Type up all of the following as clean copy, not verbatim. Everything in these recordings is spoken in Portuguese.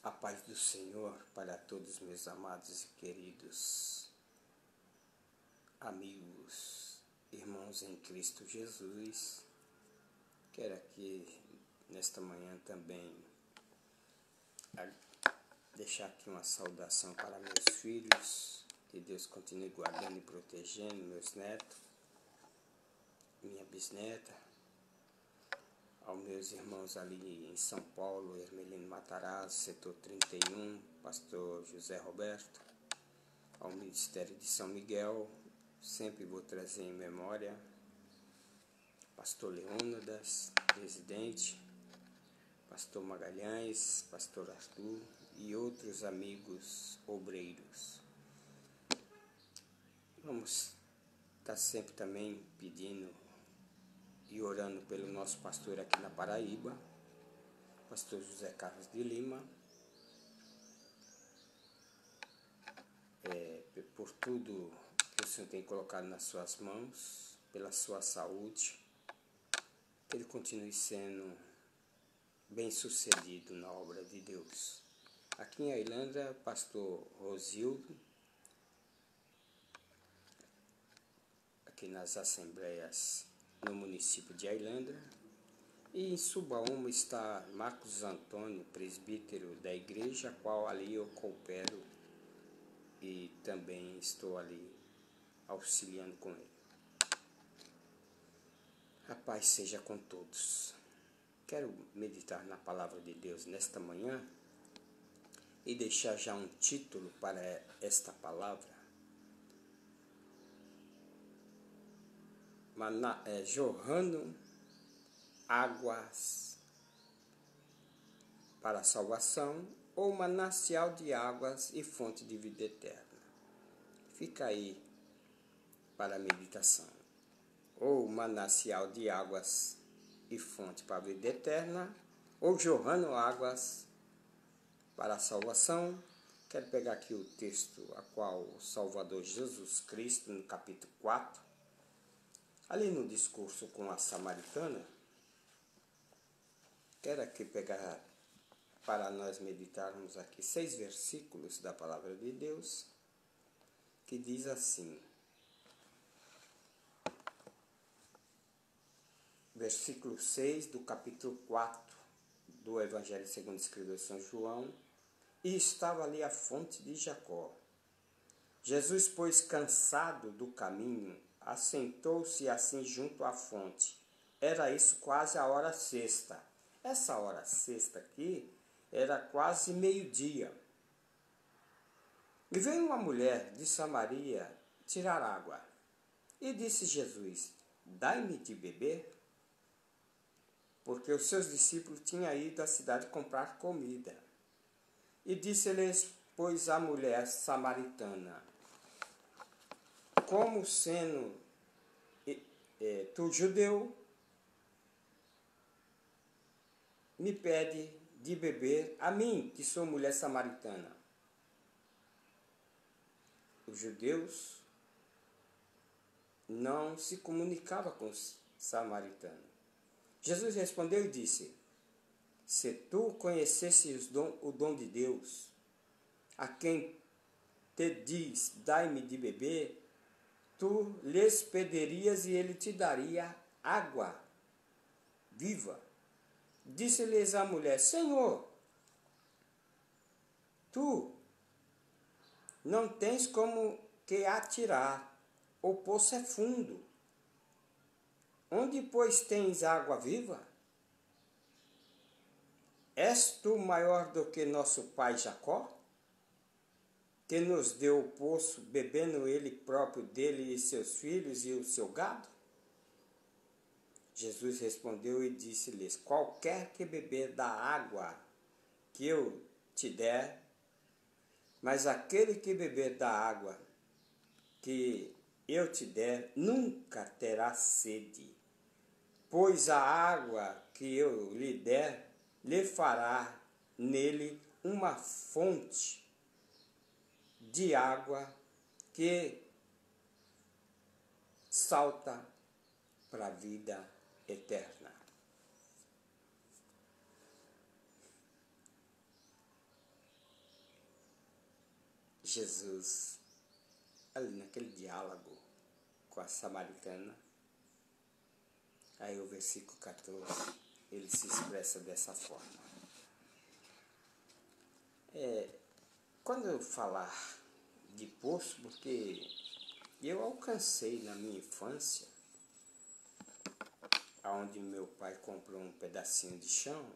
A paz do Senhor para todos meus amados e queridos amigos, irmãos em Cristo Jesus. Quero aqui nesta manhã também deixar aqui uma saudação para meus filhos, que Deus continue guardando e protegendo meus netos, minha bisneta, aos meus irmãos ali em São Paulo, Hermelino Matarazzo, setor 31, pastor José Roberto, ao Ministério de São Miguel, sempre vou trazer em memória, pastor Leônidas, presidente, pastor Magalhães, pastor Arthur e outros amigos obreiros. Vamos estar sempre também pedindo e orando pelo nosso pastor aqui na Paraíba, pastor José Carlos de Lima, por tudo que o Senhor tem colocado nas suas mãos, pela sua saúde, que ele continue sendo bem sucedido na obra de Deus. Aqui em Ailândia, pastor Rosildo, aqui nas assembleias no município de Ailândia, e em Subaúma está Marcos Antônio, presbítero da igreja, a qual ali eu coopero e também estou ali auxiliando com ele. A paz seja com todos. Quero meditar na palavra de Deus nesta manhã e deixar já um título para esta palavra. Jorrando águas para a salvação, ou manancial de águas e fonte de vida eterna. Fica aí para a meditação. Ou manancial de águas e fonte para a vida eterna, ou jorrando águas para a salvação. Quero pegar aqui o texto a qual o Salvador Jesus Cristo, no capítulo 4, ali no discurso com a samaritana, quero aqui pegar para nós meditarmos aqui 6 versículos da palavra de Deus, que diz assim, versículo 6 do capítulo 4 do Evangelho segundo escreveu São João, e estava ali a fonte de Jacó. Jesus, pois, cansado do caminho, assentou-se assim junto à fonte. Era isso quase a hora sexta. Essa hora sexta aqui era quase meio-dia. E veio uma mulher de Samaria tirar água. E disse Jesus, dai-me de beber, porque os seus discípulos tinham ido à cidade comprar comida. E disse-lhes, pois, a mulher samaritana, como sendo tu judeu, me pede de beber a mim, que sou mulher samaritana. Os judeus não se comunicavam com os samaritanos. Jesus respondeu e disse, se tu conhecesses o dom de Deus, a quem te diz, dai-me de beber, tu lhes pedirias e ele te daria água viva. Disse-lhes a mulher, Senhor, tu não tens como que atirar, o poço é fundo. Onde, pois, tens água viva? És tu maior do que nosso pai Jacó, que nos deu o poço, bebendo ele próprio dele e seus filhos e o seu gado? Jesus respondeu e disse-lhes, qualquer que beber da água que eu te der, mas aquele que beber da água que eu te der, nunca terá sede, pois a água que eu lhe der, lhe fará nele uma fonte de água que salta para a vida eterna. Jesus, ali naquele diálogo com a samaritana, aí o versículo 14, ele se expressa dessa forma. Quando eu falar de poço, porque eu alcancei na minha infância, onde meu pai comprou um pedacinho de chão.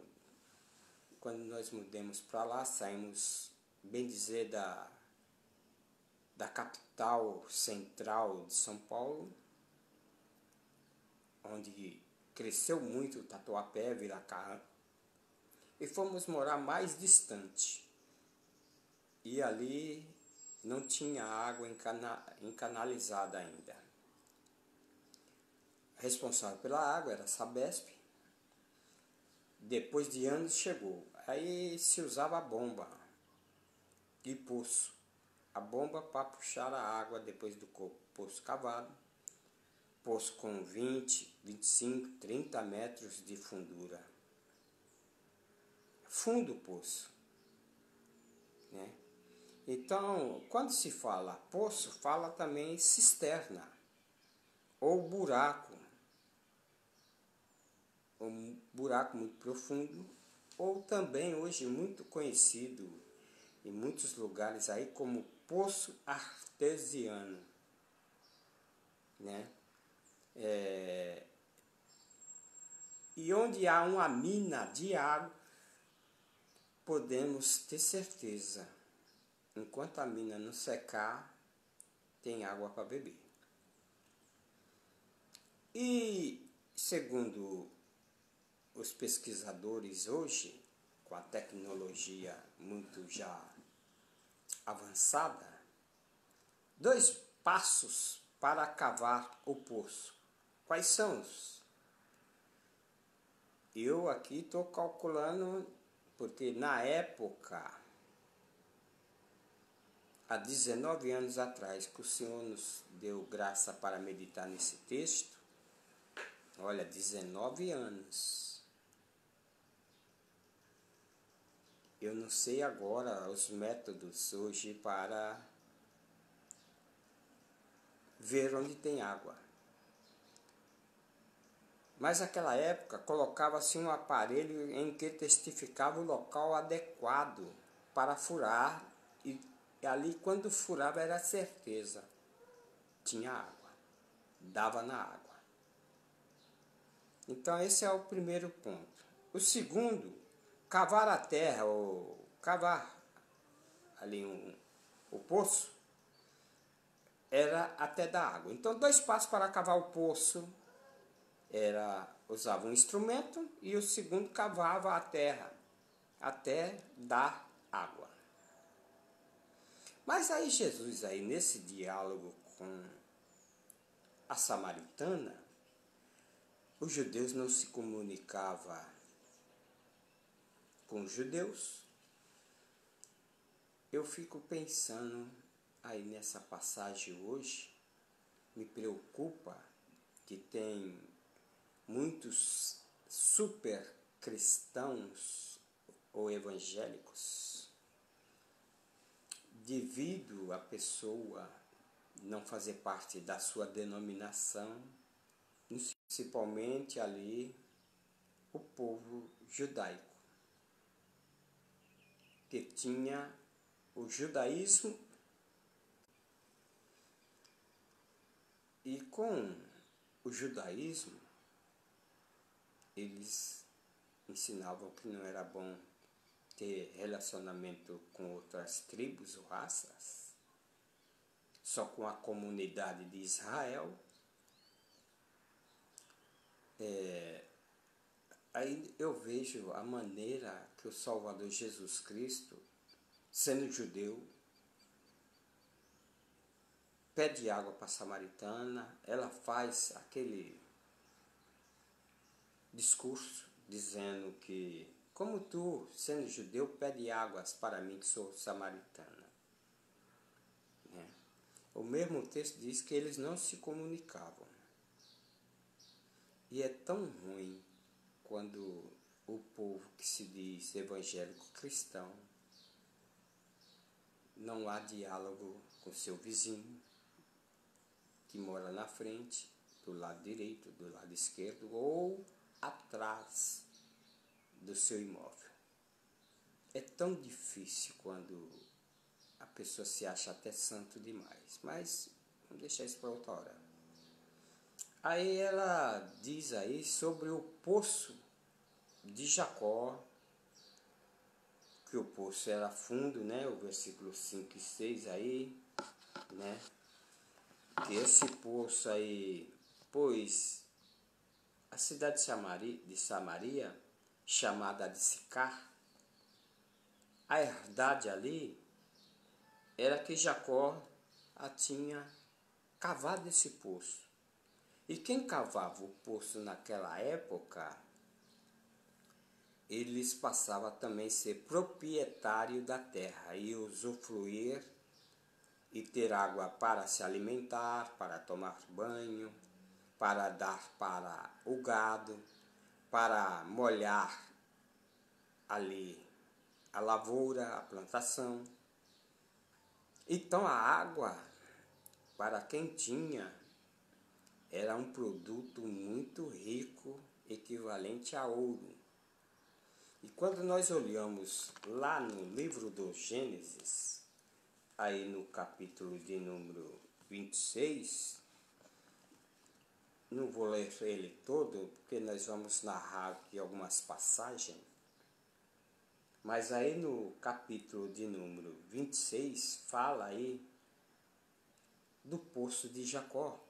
Quando nós mudamos para lá, saímos, bem dizer, da capital central de São Paulo, onde cresceu muito o Tatuapé, Viracarã, e fomos morar mais distante. E ali não tinha água encanalizada ainda. Responsável pela água era a Sabesp. Depois de anos chegou. Aí se usava a bomba de poço. A bomba para puxar a água depois do poço cavado. Poço com 20, 25, 30 metros de fundura. Fundo o poço, né? Então, quando se fala poço, fala também cisterna ou buraco. Um buraco muito profundo, ou também hoje muito conhecido em muitos lugares aí como poço artesiano, né? E onde há uma mina de água, podemos ter certeza, enquanto a mina não secar, tem água para beber. E segundo os pesquisadores hoje, com a tecnologia muito já avançada, 2 passos para cavar o poço. Quais são os? Eu aqui estou calculando, porque na época, há 19 anos atrás, que o Senhor nos deu graça para meditar nesse texto, olha, 19 anos. Eu não sei agora os métodos hoje para ver onde tem água. Mas naquela época colocava-se um aparelho em que testificava o local adequado para furar, e ali quando furava era certeza, tinha água, dava na água. Então esse é o primeiro ponto. O segundo, cavar a terra, ou cavar ali o poço, era até dar água. Então 2 passos para cavar o poço, usava um instrumento, e o segundo cavava a terra até dar água. Mas aí Jesus, aí nesse diálogo com a samaritana, os judeus não se comunicavam com os judeus. Eu fico pensando aí nessa passagem hoje, me preocupa que tem muitos super cristãos ou evangélicos, devido a pessoa não fazer parte da sua denominação, principalmente ali o povo judaico, que tinha o judaísmo, e com o judaísmo eles ensinavam que não era bom ter relacionamento com outras tribos ou raças, só com a comunidade de Israel. Aí eu vejo a maneira que o Salvador Jesus Cristo, sendo judeu, pede água para a samaritana, ela faz aquele discurso dizendo que, como tu, sendo judeu, pede águas para mim que sou samaritana. O mesmo texto diz que eles não se comunicavam. E é tão ruim quando o povo que se diz evangélico cristão não há diálogo com seu vizinho, que mora na frente, do lado direito, do lado esquerdo ou atrás do seu imóvel. É tão difícil quando a pessoa se acha até santo demais, mas vamos deixar isso para outra hora. Aí ela diz aí sobre o poço de Jacó, que o poço era fundo, né? O versículo 5 e 6 aí, né? Que esse poço aí, pois a cidade de Samaria, chamada de Sicar, a herdade ali era que Jacó a tinha cavado esse poço. E quem cavava o poço naquela época, eles passavam a também ser proprietário da terra e usufruir e ter água para se alimentar, para tomar banho, para dar para o gado, para molhar ali a lavoura, a plantação. Então a água, para quem tinha, era um produto muito rico, equivalente a ouro. E quando nós olhamos lá no livro do Gênesis, aí no capítulo de número 26, não vou ler ele todo, porque nós vamos narrar aqui algumas passagens, mas aí no capítulo de número 26, fala aí do poço de Jacó.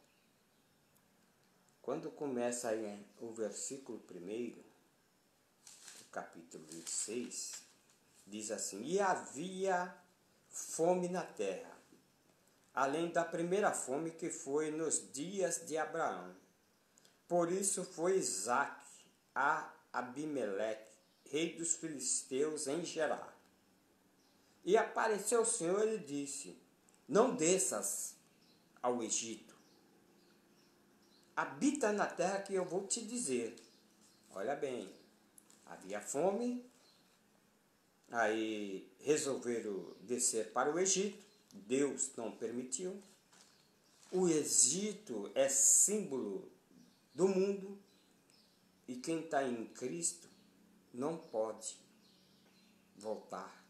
Quando começa aí o versículo 1, do capítulo 26, diz assim: E havia fome na terra, além da primeira fome que foi nos dias de Abraão. Por isso foi Isaque a Abimeleque, rei dos filisteus, em Gerar. E apareceu o Senhor e disse: Não desças ao Egito. Habita na terra que eu vou te dizer. Olha bem, havia fome, aí resolveram descer para o Egito. Deus não permitiu. O Egito é símbolo do mundo e quem está em Cristo não pode voltar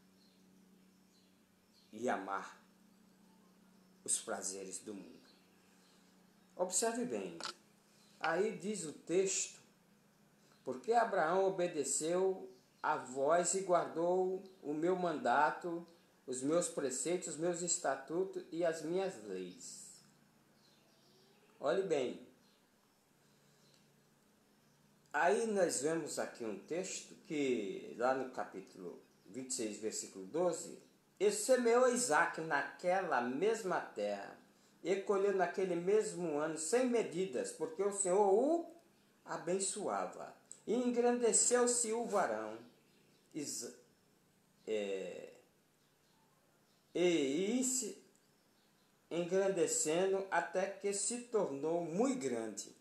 e amar os prazeres do mundo. Observe bem, aí diz o texto: porque Abraão obedeceu a voz e guardou o meu mandato, os meus preceitos, os meus estatutos e as minhas leis. Olhe bem, aí nós vemos aqui um texto que, lá no capítulo 26, versículo 12, e semeou Isaque naquela mesma terra, e colheu naquele mesmo ano, sem medidas, porque o Senhor o abençoava. E engrandeceu-se o varão, e se engrandecendo até que se tornou muito grande.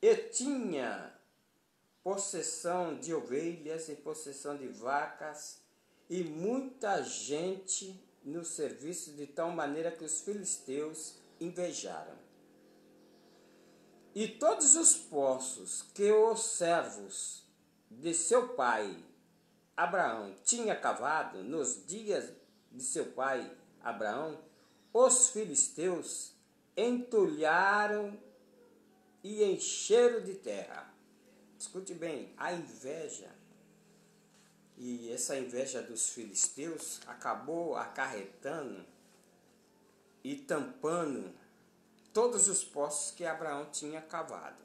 E tinha possessão de ovelhas e possessão de vacas, e muita gente no serviço, de tal maneira que os filisteus invejaram. E todos os poços que os servos de seu pai Abraão tinha cavado nos dias de seu pai Abraão, os filisteus entulharam e encheram de terra. Escute bem, a inveja, e essa inveja dos filisteus acabou acarretando e tampando todos os poços que Abraão tinha cavado.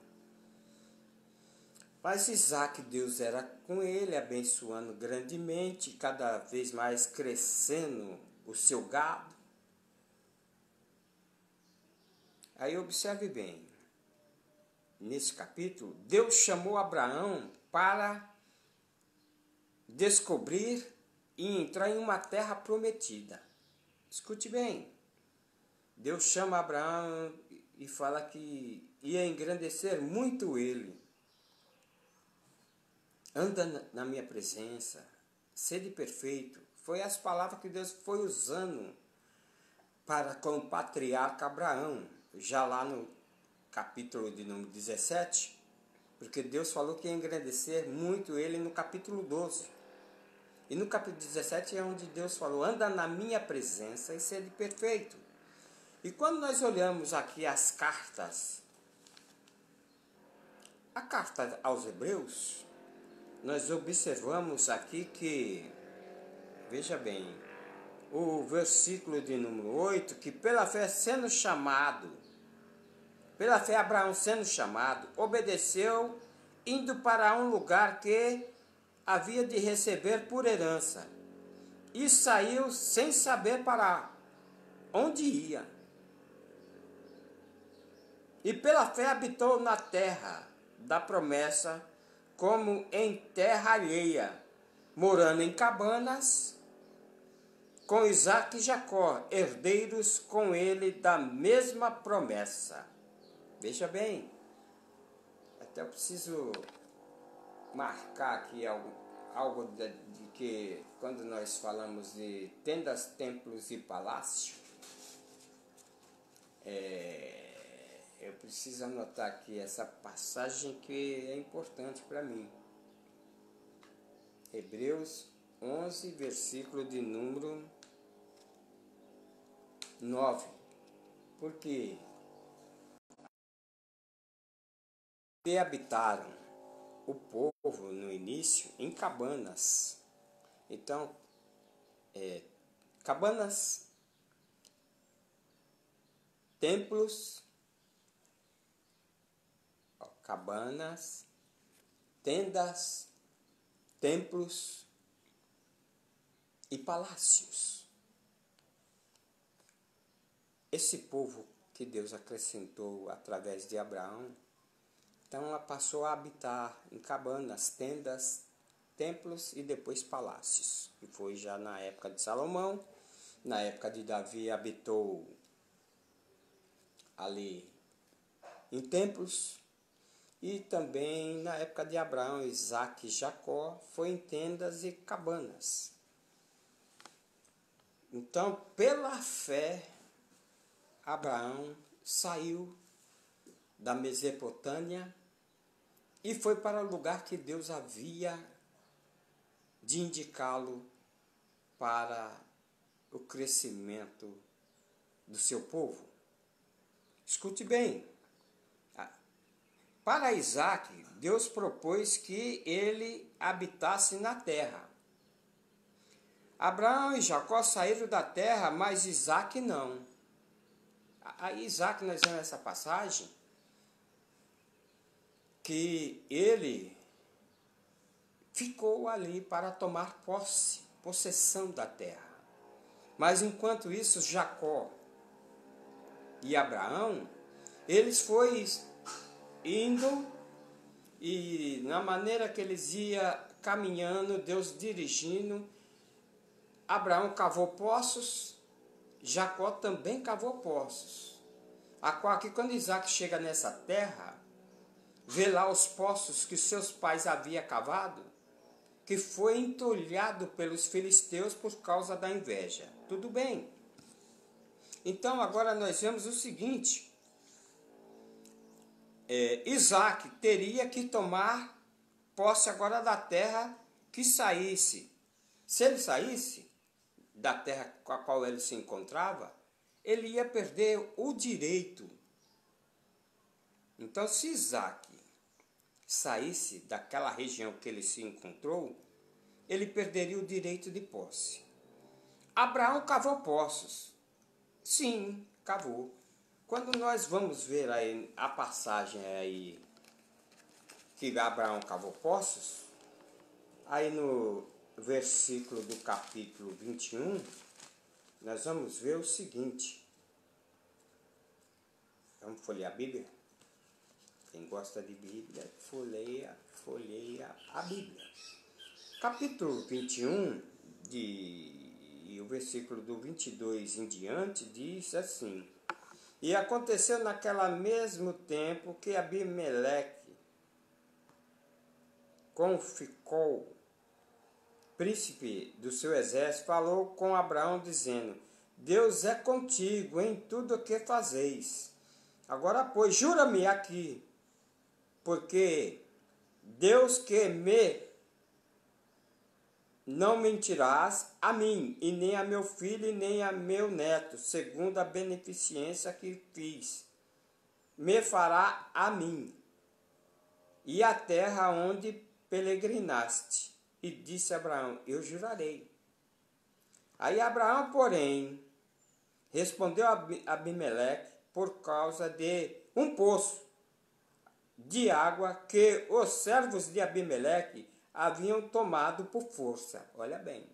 Mas Isaque, Deus era com ele, abençoando grandemente, cada vez mais crescendo o seu gado. Aí observe bem, nesse capítulo, Deus chamou Abraão para descobrir e entrar em uma terra prometida. Escute bem, Deus chama Abraão e fala que ia engrandecer muito ele. Anda na minha presença, sede perfeito, Foi as palavras que Deus foi usando para com o patriarca Abraão, já lá no capítulo de número 17, porque Deus falou que ia engrandecer muito ele no capítulo 12. E no capítulo 17 é onde Deus falou: anda na minha presença e sede perfeito. E quando nós olhamos aqui as cartas, a carta aos Hebreus, nós observamos aqui que, veja bem, o versículo de número 8, que pela fé sendo chamado, pela fé Abraão sendo chamado, obedeceu, indo para um lugar que havia de receber por herança, e saiu sem saber para onde ia. E pela fé habitou na terra da promessa, como em terra alheia, morando em cabanas, com Isaque e Jacó, herdeiros com ele da mesma promessa. Veja bem, até eu preciso marcar aqui algo de que quando nós falamos de tendas, templos e palácio, eu preciso anotar aqui essa passagem que é importante para mim. Hebreus 11, versículo de número 9. Porque habitaram o povo no início em cabanas. Então, cabanas, templos, cabanas, tendas, templos e palácios. Esse povo que Deus acrescentou através de Abraão, então ela passou a habitar em cabanas, tendas, templos e depois palácios. E foi já na época de Salomão, na época de Davi habitou ali em templos, e também na época de Abraão, Isaque e Jacó foi em tendas e cabanas. Então, pela fé, Abraão saiu da Mesopotâmia e foi para o lugar que Deus havia de indicá-lo para o crescimento do seu povo. Escute bem, para Isaque, Deus propôs que ele habitasse na terra. Abraão e Jacó saíram da terra, mas Isaque não. Aí Isaque, nós vemos essa passagem, que ele ficou ali para tomar possessão da terra. Mas enquanto isso, Jacó e Abraão, eles foram indo, e na maneira que eles iam caminhando, Deus dirigindo, Abraão cavou poços, Jacó também cavou poços. A qual que quando Isaque chega nessa terra, vê lá os poços que seus pais haviam cavado, que foi entulhado pelos filisteus por causa da inveja. Tudo bem. Então agora nós vemos o seguinte, Isaque teria que tomar posse agora da terra que saísse. Se ele saísse da terra com a qual ele se encontrava, ele ia perder o direito. Então, se Isaque saísse daquela região que ele se encontrou, ele perderia o direito de posse. Abraão cavou poços. Sim, cavou. Quando nós vamos ver aí a passagem aí que Abraão cavou poços, aí no versículo do capítulo 21, nós vamos ver o seguinte. Vamos folhear a Bíblia? Quem gosta de Bíblia, folheia a Bíblia. Capítulo 21, e o versículo do 22 em diante, diz assim: E aconteceu naquele mesmo tempo que Abimeleque, com Ficol, príncipe do seu exército, falou com Abraão, dizendo: Deus é contigo em tudo o que fazeis. Agora, pois, jura-me aqui, porque Deus que me não mentirás a mim, e nem a meu filho, e nem a meu neto, segundo a beneficência que fiz, me fará a mim, e a terra onde peregrinaste. E disse Abraão: eu jurarei. Aí Abraão, porém, respondeu a Abimeleque por causa de um poço de água que os servos de Abimeleque haviam tomado por força. Olha bem.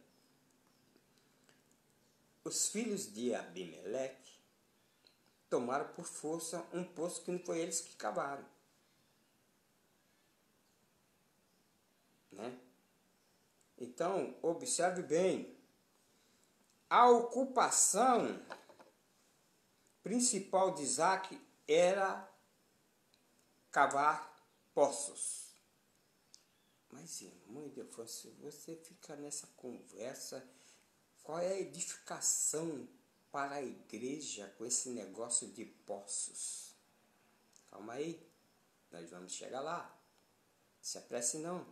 Os filhos de Abimeleque tomaram por força um poço que não foi eles que cavaram. Né? Então, observe bem. A ocupação principal de Isaac era cavar poços. Mas, irmão Ildefonso, você fica nessa conversa, qual é a edificação para a igreja com esse negócio de poços? Calma aí, nós vamos chegar lá. Não se apresse não.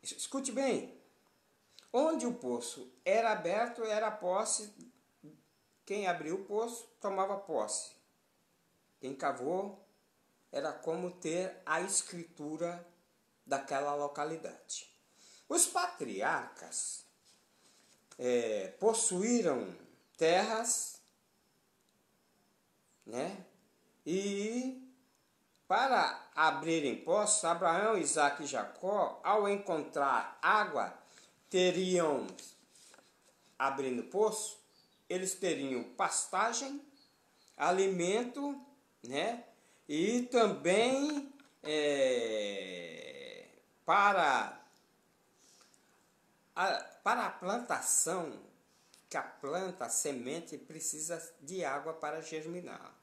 Escute bem. Onde o poço era aberto, era posse. Quem abriu o poço, tomava posse. Quem cavou, era como ter a escritura daquela localidade. Os patriarcas possuíram terras, né? E para abrirem poços, Abraão, Isaque e Jacó, ao encontrar água, teriam, abrindo poço, eles teriam pastagem, alimento, né? E também para a plantação, que a planta, a semente, precisa de água para germinar.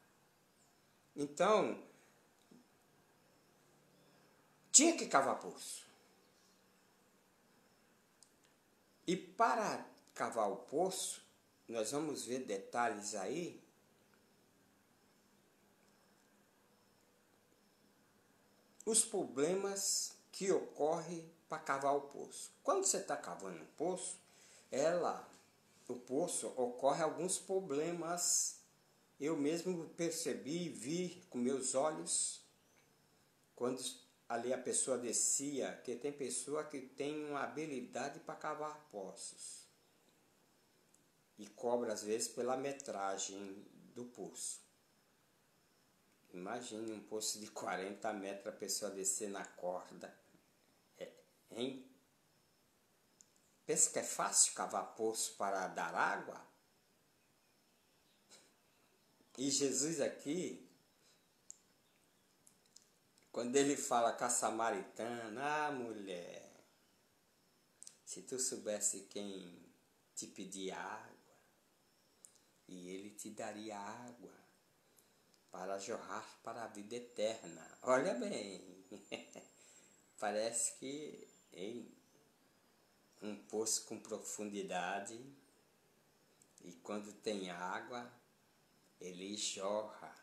Então, tinha que cavar poço. E para cavar o poço, nós vamos ver detalhes aí. Os problemas que ocorrem para cavar o poço. Quando você está cavando um poço, o poço ocorre alguns problemas. Eu mesmo percebi e vi com meus olhos, quando ali a pessoa descia, que tem pessoa que tem uma habilidade para cavar poços. E cobra às vezes pela metragem do poço. Imagine um poço de 40 metros, a pessoa descer na corda. Hein? Pensa que é fácil cavar poço para dar água? E Jesus aqui, quando ele fala com a samaritana, mulher, se tu soubesse quem te pedia água, e ele te daria água para jorrar para a vida eterna. Olha bem, parece que um poço com profundidade, e quando tem água, ele jorra.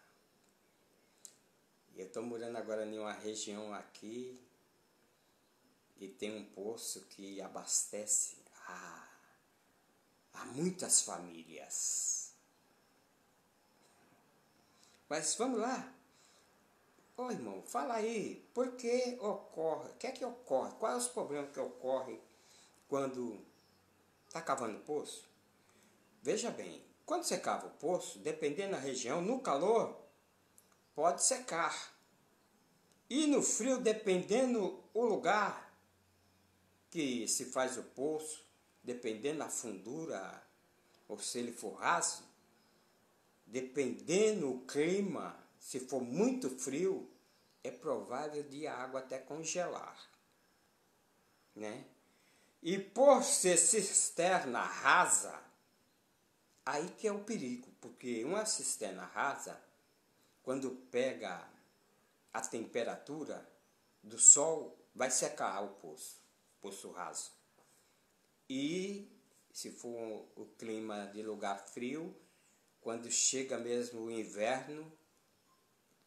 Eu estou morando agora em uma região aqui, e tem um poço que abastece a muitas famílias. Mas vamos lá. Ô irmão, fala aí, por que ocorre? O que é que ocorre? Quais os problemas que ocorrem quando está cavando poço? Veja bem, quando você cava o poço, dependendo da região, no calor, pode secar. E no frio, dependendo o lugar que se faz o poço, dependendo da fundura, ou se ele for raso, dependendo o clima, se for muito frio, é provável de a água até congelar, né? E por ser cisterna rasa, aí que é o perigo, porque uma cisterna rasa, quando pega a temperatura do sol, vai secar o poço. poço raso. E se for o clima de lugar frio, quando chega mesmo o inverno,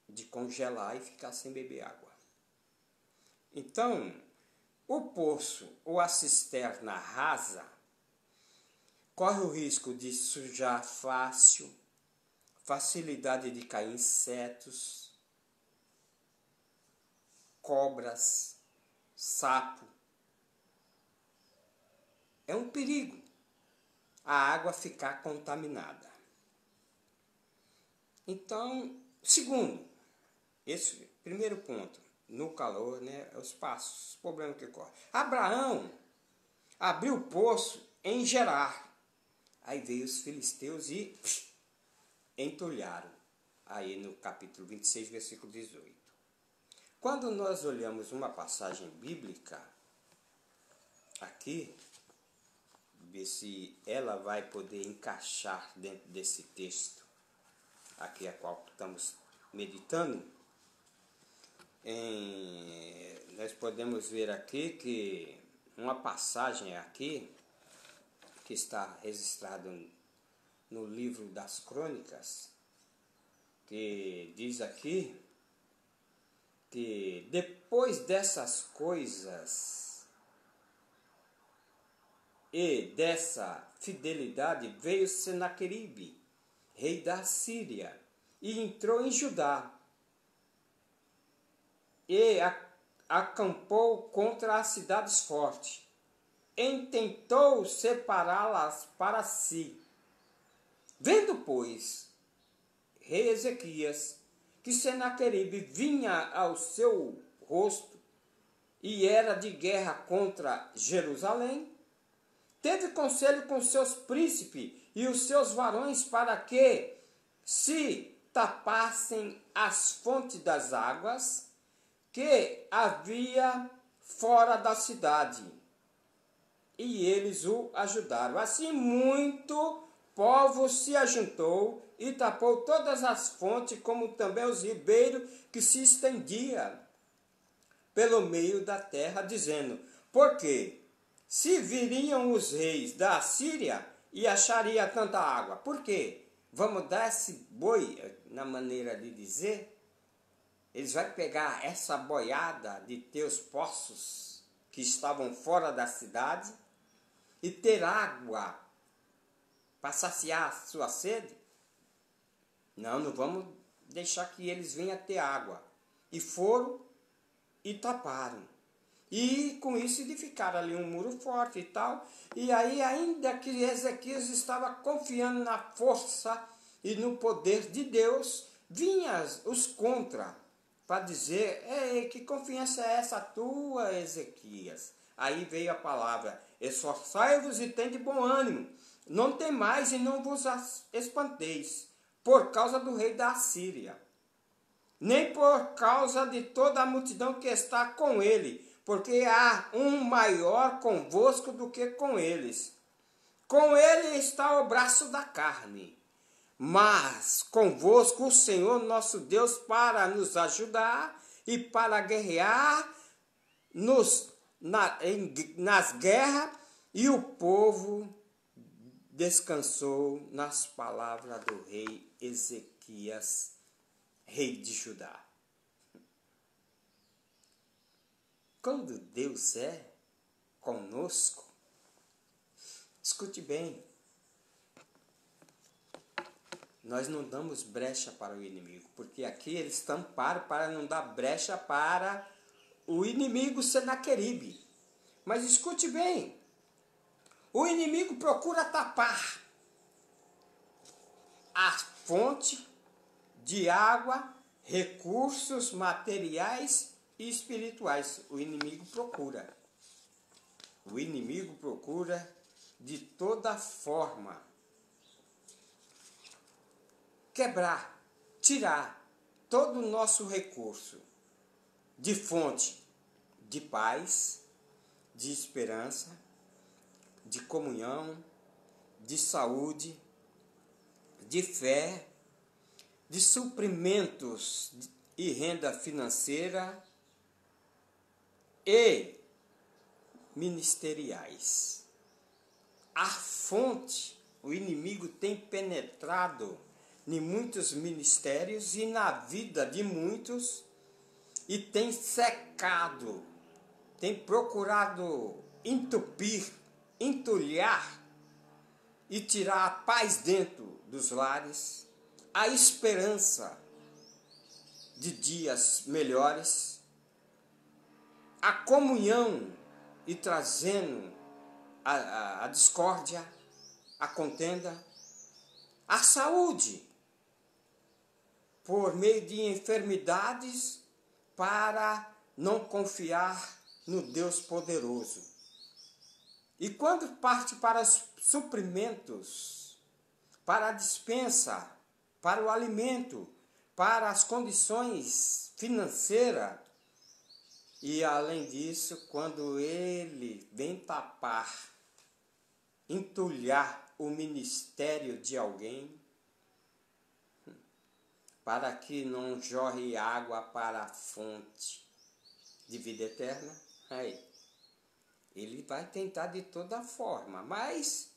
de congelar e ficar sem beber água. Então, o poço ou a cisterna rasa corre o risco de sujar fácil, facilidade de cair insetos, cobras, sapo. É um perigo a água ficar contaminada. Então, segundo, esse primeiro ponto, no calor, né, os passos, os problemas que correm. Abraão abriu o poço em Gerar. Aí veio os filisteus e entulharam. Aí no capítulo 26, versículo 18. Quando nós olhamos uma passagem bíblica, aqui, ver se ela vai poder encaixar dentro desse texto, aqui a qual estamos meditando, nós podemos ver aqui que uma passagem aqui, que está registrada no livro das Crônicas, que diz aqui que depois dessas coisas e dessa fidelidade veio Senaqueribe, rei da Síria, e entrou em Judá e acampou contra as cidades fortes, intentou separá-las para si. Vendo, pois, rei Ezequias, que Senaqueribe vinha ao seu rosto e era de guerra contra Jerusalém, teve conselho com seus príncipes e os seus varões para que se tapassem as fontes das águas que havia fora da cidade. E eles o ajudaram. Assim muito povo se ajuntou e tapou todas as fontes, como também os ribeiros que se estendiam pelo meio da terra, dizendo: porque se viriam os reis da Síria e acharia tanta água, por quê? Vamos dar esse boi, na maneira de dizer, eles vão pegar essa boiada de teus poços que estavam fora da cidade e ter água para saciar sua sede? Não vamos deixar que eles venham ter água. E foram e taparam. E com isso edificaram ali um muro forte e tal. E aí, ainda que Ezequias estava confiando na força e no poder de Deus, vinham os contra para dizer: ei, que confiança é essa tua, Ezequias? Aí veio a palavra: esforçai-vos e tende bom ânimo, não temais e não vos espanteis, por causa do rei da Síria, nem por causa de toda a multidão que está com ele, porque há um maior convosco do que com eles. Com ele está o braço da carne, mas convosco o Senhor nosso Deus para nos ajudar e para guerrear nas guerras. E o povo descansou nas palavras do rei Ezequias, rei de Judá. Quando Deus é conosco, escute bem, nós não damos brecha para o inimigo, porque aqui eles tamparam para não dar brecha para o inimigo Senaqueribe. Mas escute bem, o inimigo procura tapar a fonte de água, recursos materiais e espirituais. O inimigo procura. O inimigo procura de toda forma quebrar, tirar todo o nosso recurso de fonte de paz, de esperança, de comunhão, de saúde, de fé, de suprimentos e renda financeira e ministeriais. A fonte, o inimigo tem penetrado em muitos ministérios e na vida de muitos e tem secado, tem procurado entupir, entulhar e tirar a paz dentro dos lares, a esperança de dias melhores, a comunhão e trazendo a discórdia, a contenda, a saúde, por meio de enfermidades, para não confiar no Deus poderoso. E quando parte para os suprimentos, para a despensa, para o alimento, para as condições financeiras, e além disso, quando ele vem tapar, entulhar o ministério de alguém, para que não jorre água para a fonte de vida eterna, aí ele vai tentar de toda forma, mas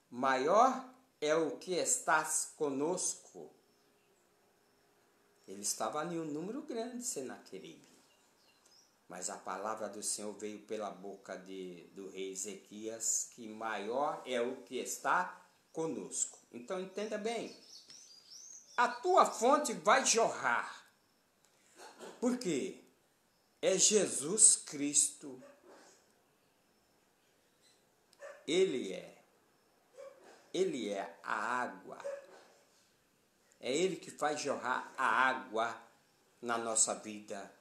maior é o que estás conosco. Ele estava em um número grande, Senaqueribe. Mas a palavra do Senhor veio pela boca do rei Ezequias, que maior é o que está conosco. Então entenda bem, a tua fonte vai jorrar. Por quê? É Jesus Cristo. Ele é a água. É Ele que faz jorrar a água na nossa vida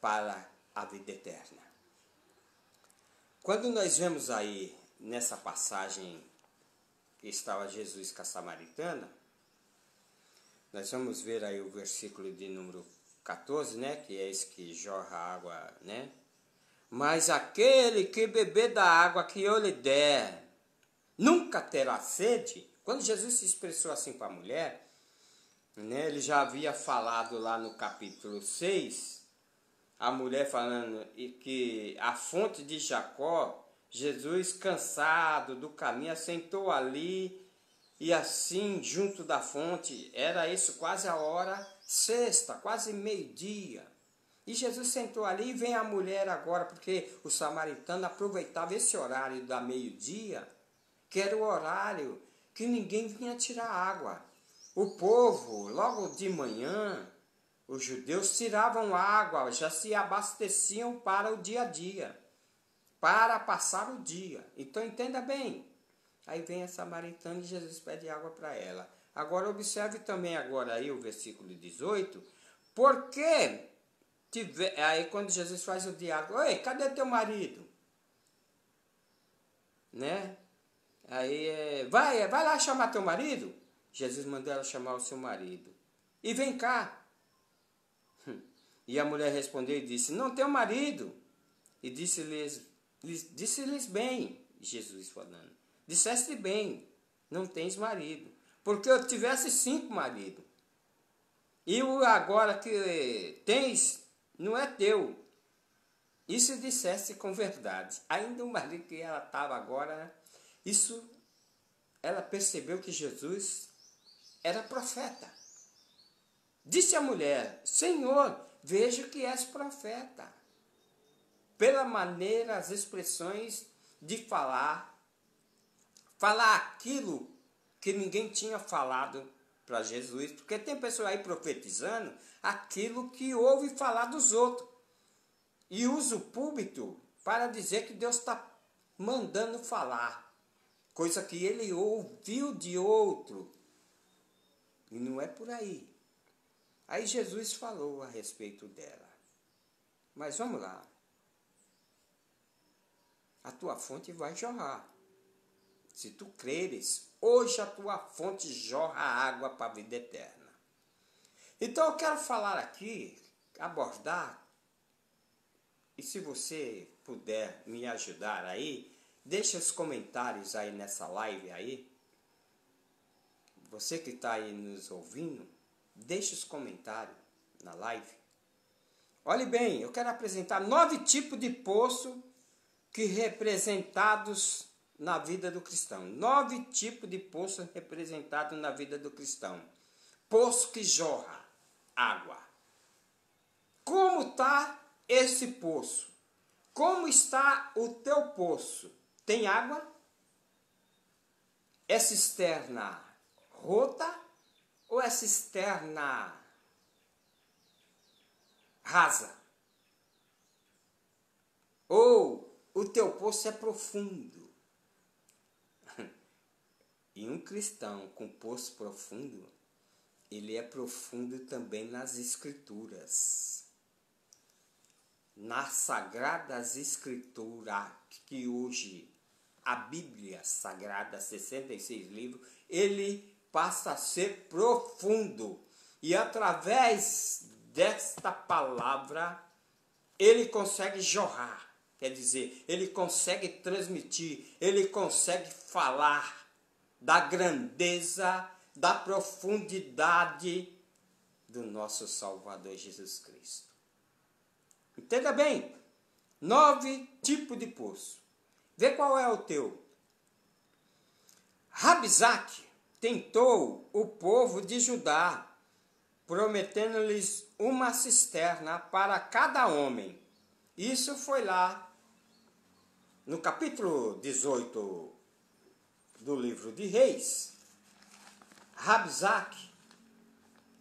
para a vida eterna. Quando nós vemos aí nessa passagem que estava Jesus com a samaritana, nós vamos ver aí o versículo de número 14, né? Que é esse que jorra água, né? Mas aquele que beber da água que eu lhe der, nunca terá sede. Quando Jesus se expressou assim para a mulher, né? Ele já havia falado lá no capítulo 6, a mulher falando que a fonte de Jacó, Jesus cansado do caminho, assentou ali e assim junto da fonte, era isso quase a hora sexta, quase meio-dia. E Jesus sentou ali e vem a mulher agora, porque o samaritano aproveitava esse horário da meio-dia, que era o horário que ninguém vinha tirar água. O povo, logo de manhã, os judeus tiravam água, já se abasteciam para o dia a dia, para passar o dia. Então entenda bem. Aí vem a samaritana e Jesus pede água para ela. Agora observe também agora aí o versículo 18. Porque aí quando Jesus faz o diálogo, oi, cadê teu marido? Né? Aí vai lá chamar teu marido. Jesus mandou ela chamar o seu marido. E vem cá. E a mulher respondeu e disse, não tenho marido. E disse-lhes bem, Jesus falando, disseste bem, não tens marido. Porque eu tivesse 5 maridos. E o agora que tens, não é teu. Isso disseste com verdade. Ainda o marido que ela estava agora, isso, ela percebeu que Jesus era profeta. Disse a mulher, Senhor, vejo que és profeta. Pela maneira, as expressões de falar aquilo que ninguém tinha falado para Jesus, porque tem pessoa aí profetizando aquilo que ouve falar dos outros, e usa o púlpito para dizer que Deus está mandando falar, coisa que ele ouviu de outro, e não é por aí. Aí Jesus falou a respeito dela, mas vamos lá, a tua fonte vai jorrar. Se tu creres, hoje a tua fonte jorra água para a vida eterna. Então eu quero falar aqui, abordar, e se você puder me ajudar aí, deixa os comentários aí nessa live aí. Você que está aí nos ouvindo, deixa os comentários na live. Olhe bem, eu quero apresentar 9 tipos de poço que representados na vida do cristão. 9 tipos de poços representados na vida do cristão. Poço que jorra água. Como está esse poço? Como está o teu poço? Tem água? É cisterna rota ou é cisterna rasa? Ou o teu poço é profundo? E um cristão com poço profundo, ele é profundo também nas Escrituras. Nas Sagradas Escrituras, que hoje a Bíblia Sagrada, 66 livros, ele passa a ser profundo. E através desta palavra, ele consegue jorrar. Quer dizer, ele consegue transmitir, ele consegue falar da grandeza, da profundidade do nosso Salvador Jesus Cristo. Entenda bem, 9 tipos de poço. Vê qual é o teu. Rabsaque tentou o povo de Judá, prometendo-lhes uma cisterna para cada homem. Isso foi lá no capítulo 18 do livro de Reis. Rabsaque,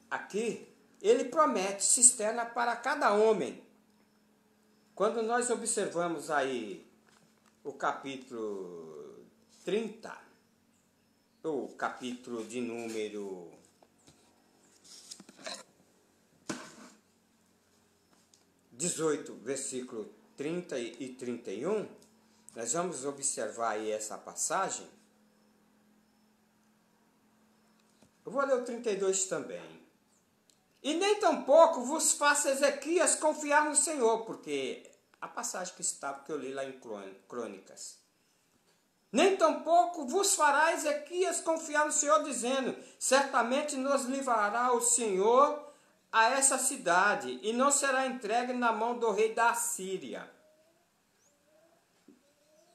aqui, ele promete cisterna para cada homem. Quando nós observamos aí o capítulo 30, o capítulo de número 18, versículo 30 e 31, nós vamos observar aí essa passagem. Eu vou ler o 32 também. E nem tampouco vos faça Ezequias confiar no Senhor, porque a passagem que estava, que eu li lá em Crônicas. Nem tampouco vos fará Ezequias confiar no Senhor, dizendo, certamente nos livrará o Senhor a essa cidade, e não será entregue na mão do rei da Assíria.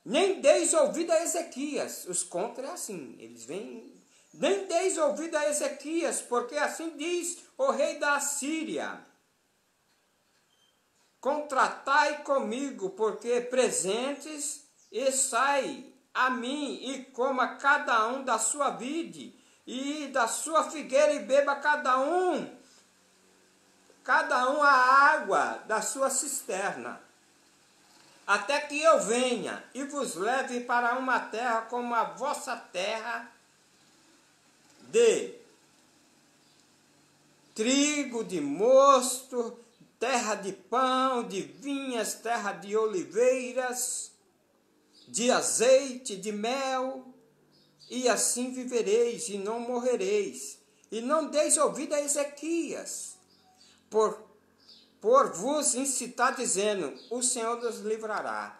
Nem deis ouvido a Ezequias. Os contra é assim, eles vêm. Nem deis ouvido a Ezequias, porque assim diz o rei da Assíria. Contratai comigo, porque presentes, e sai a mim, e coma cada um da sua vide, e da sua figueira, e beba cada um a água da sua cisterna, até que eu venha e vos leve para uma terra como a vossa terra, de trigo, de mosto, terra de pão, de vinhas, terra de oliveiras, de azeite, de mel, e assim vivereis e não morrereis. E não deis ouvido a Ezequias, por vos incitar, dizendo, o Senhor nos livrará.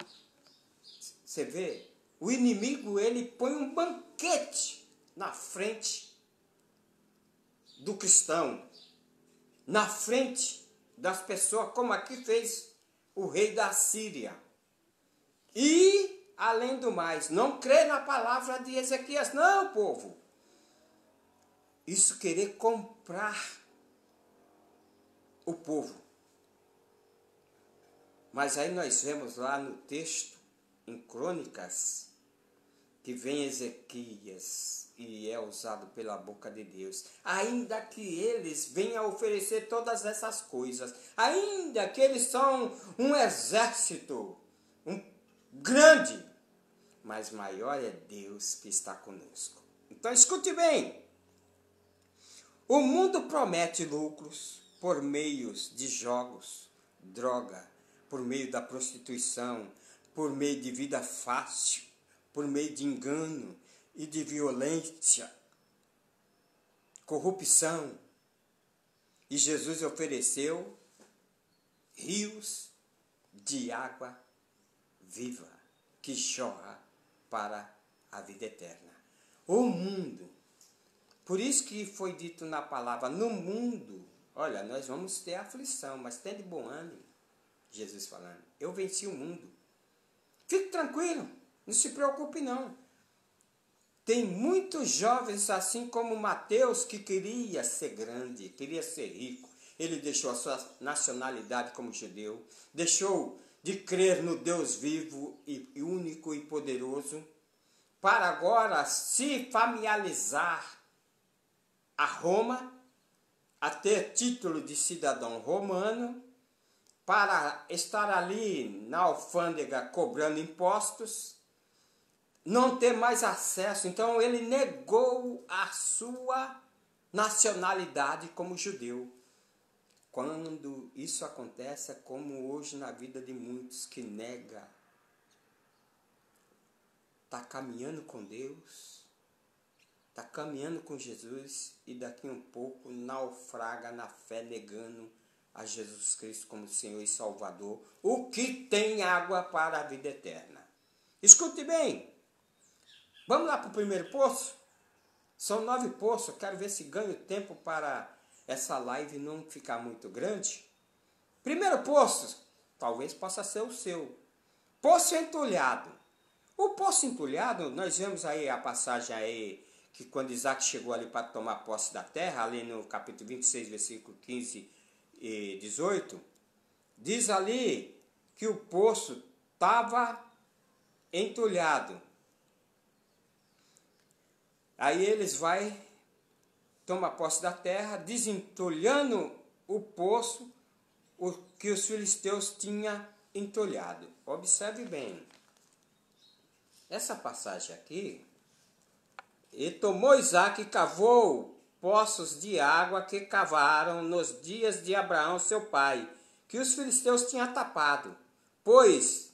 Você vê? O inimigo, ele põe um banquete na frente do cristão, na frente das pessoas, como aqui fez o rei da Síria. E, além do mais, não crê na palavra de Ezequias, não, povo. Isso querer comprar o povo. Mas aí nós vemos lá no texto, em Crônicas, que vem Ezequias e é usado pela boca de Deus. Ainda que eles venham oferecer todas essas coisas, ainda que eles são um exército grande, mas maior é Deus que está conosco. Então escute bem. O mundo promete lucros por meios de jogos, droga, por meio da prostituição, por meio de vida fácil, por meio de engano e de violência, corrupção. E Jesus ofereceu rios de água viva que jorra para a vida eterna. O mundo, por isso que foi dito na palavra, no mundo, olha, nós vamos ter aflição, mas tem de bom ânimo. Jesus falando, eu venci o mundo. Fique tranquilo, não se preocupe não. Tem muitos jovens, assim como Mateus, que queria ser grande, queria ser rico. Ele deixou a sua nacionalidade como judeu, deixou de crer no Deus vivo e único e poderoso, para agora se familiarizar a Roma, a ter título de cidadão romano, para estar ali na alfândega cobrando impostos, não ter mais acesso. Então ele negou a sua nacionalidade como judeu. Quando isso acontece, é como hoje na vida de muitos que nega, está caminhando com Deus, está caminhando com Jesus e daqui um pouco naufraga na fé, negando a Jesus Cristo como Senhor e Salvador, o que tem água para a vida eterna. Escute bem, vamos lá para o primeiro poço? São 9 poços, eu quero ver se ganho tempo para essa live não ficar muito grande. Primeiro poço, talvez possa ser o seu. Poço entulhado. O poço entulhado, nós vemos aí a passagem aí, que quando Isaac chegou ali para tomar posse da terra, ali no capítulo 26, versículo 15 e 18, diz ali que o poço estava entulhado. Aí eles vai tomar posse da terra, desentulhando o poço, o que os filisteus tinham entulhado. Observe bem. Essa passagem aqui, e tomou Isaac e cavou poços de água que cavaram nos dias de Abraão, seu pai, que os filisteus tinham tapado. Pois,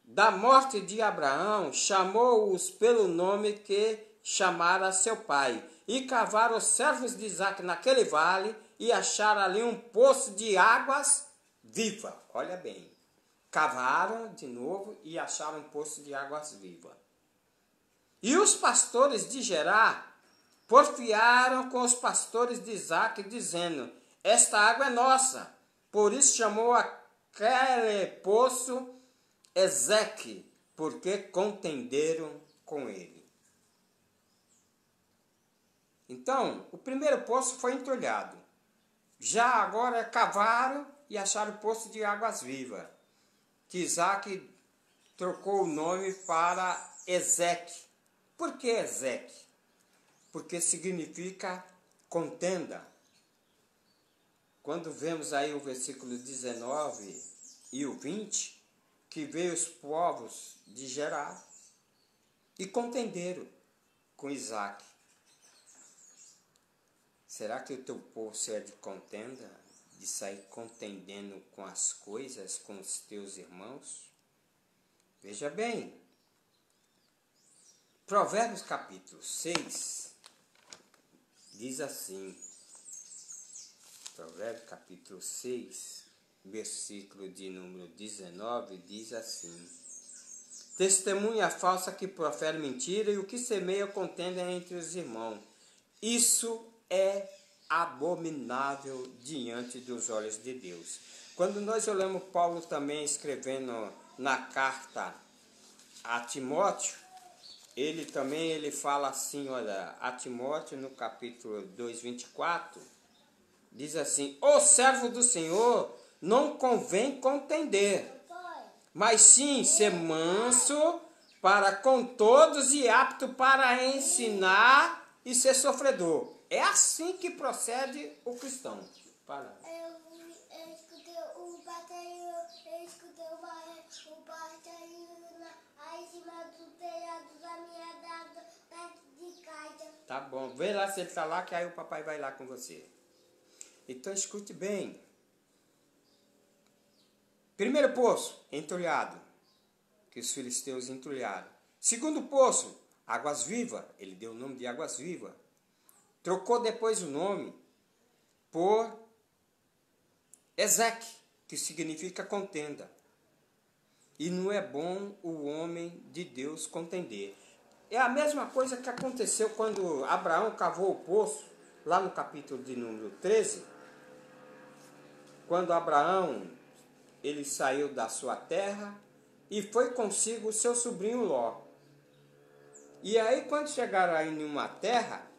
da morte de Abraão, chamou-os pelo nome que chamara seu pai. E cavaram os servos de Isaac naquele vale e acharam ali um poço de águas viva. Olha bem, cavaram de novo e acharam um poço de águas vivas. E os pastores de Gerar porfiaram com os pastores de Isaac, dizendo: esta água é nossa. Por isso chamou aquele poço Ezeque, porque contenderam com ele. Então, o primeiro poço foi entulhado. Já agora cavaram e acharam o poço de águas vivas, que Isaac trocou o nome para Ezeque. Por que Ezeque? Porque significa contenda. Quando vemos aí o versículo 19 e o 20, que veio os povos de Gerar e contenderam com Isaac. Será que o teu poço é de contenda? De sair contendendo com as coisas, com os teus irmãos? Veja bem, Provérbios capítulo 6 diz assim, Provérbios capítulo 6, versículo de número 19, diz assim: testemunha falsa que profere mentira e o que semeia contenda entre os irmãos. Isso é abominável diante dos olhos de Deus. Quando nós olhamos Paulo também escrevendo na carta a Timóteo, ele fala assim, olha, a Timóteo no capítulo 2, 24, diz assim: o servo do Senhor não convém contender, mas sim ser manso para com todos e apto para ensinar e ser sofredor. É assim que procede o cristão. Para. Eu escutei o passarinho aí em cima do telhado da minha casa, perto de casa. Tá bom, vê lá se ele está lá, que aí o papai vai lá com você. Então escute bem. Primeiro poço, entulhado, que os filisteus entulharam. Segundo poço, águas vivas, ele deu o nome de águas vivas. Trocou depois o nome por Ezeque, que significa contenda. E não é bom o homem de Deus contender. É a mesma coisa que aconteceu quando Abraão cavou o poço, lá no capítulo de número 13, quando Abraão ele saiu da sua terra e foi consigo o seu sobrinho Ló. E aí, quando chegaram aí em uma terra,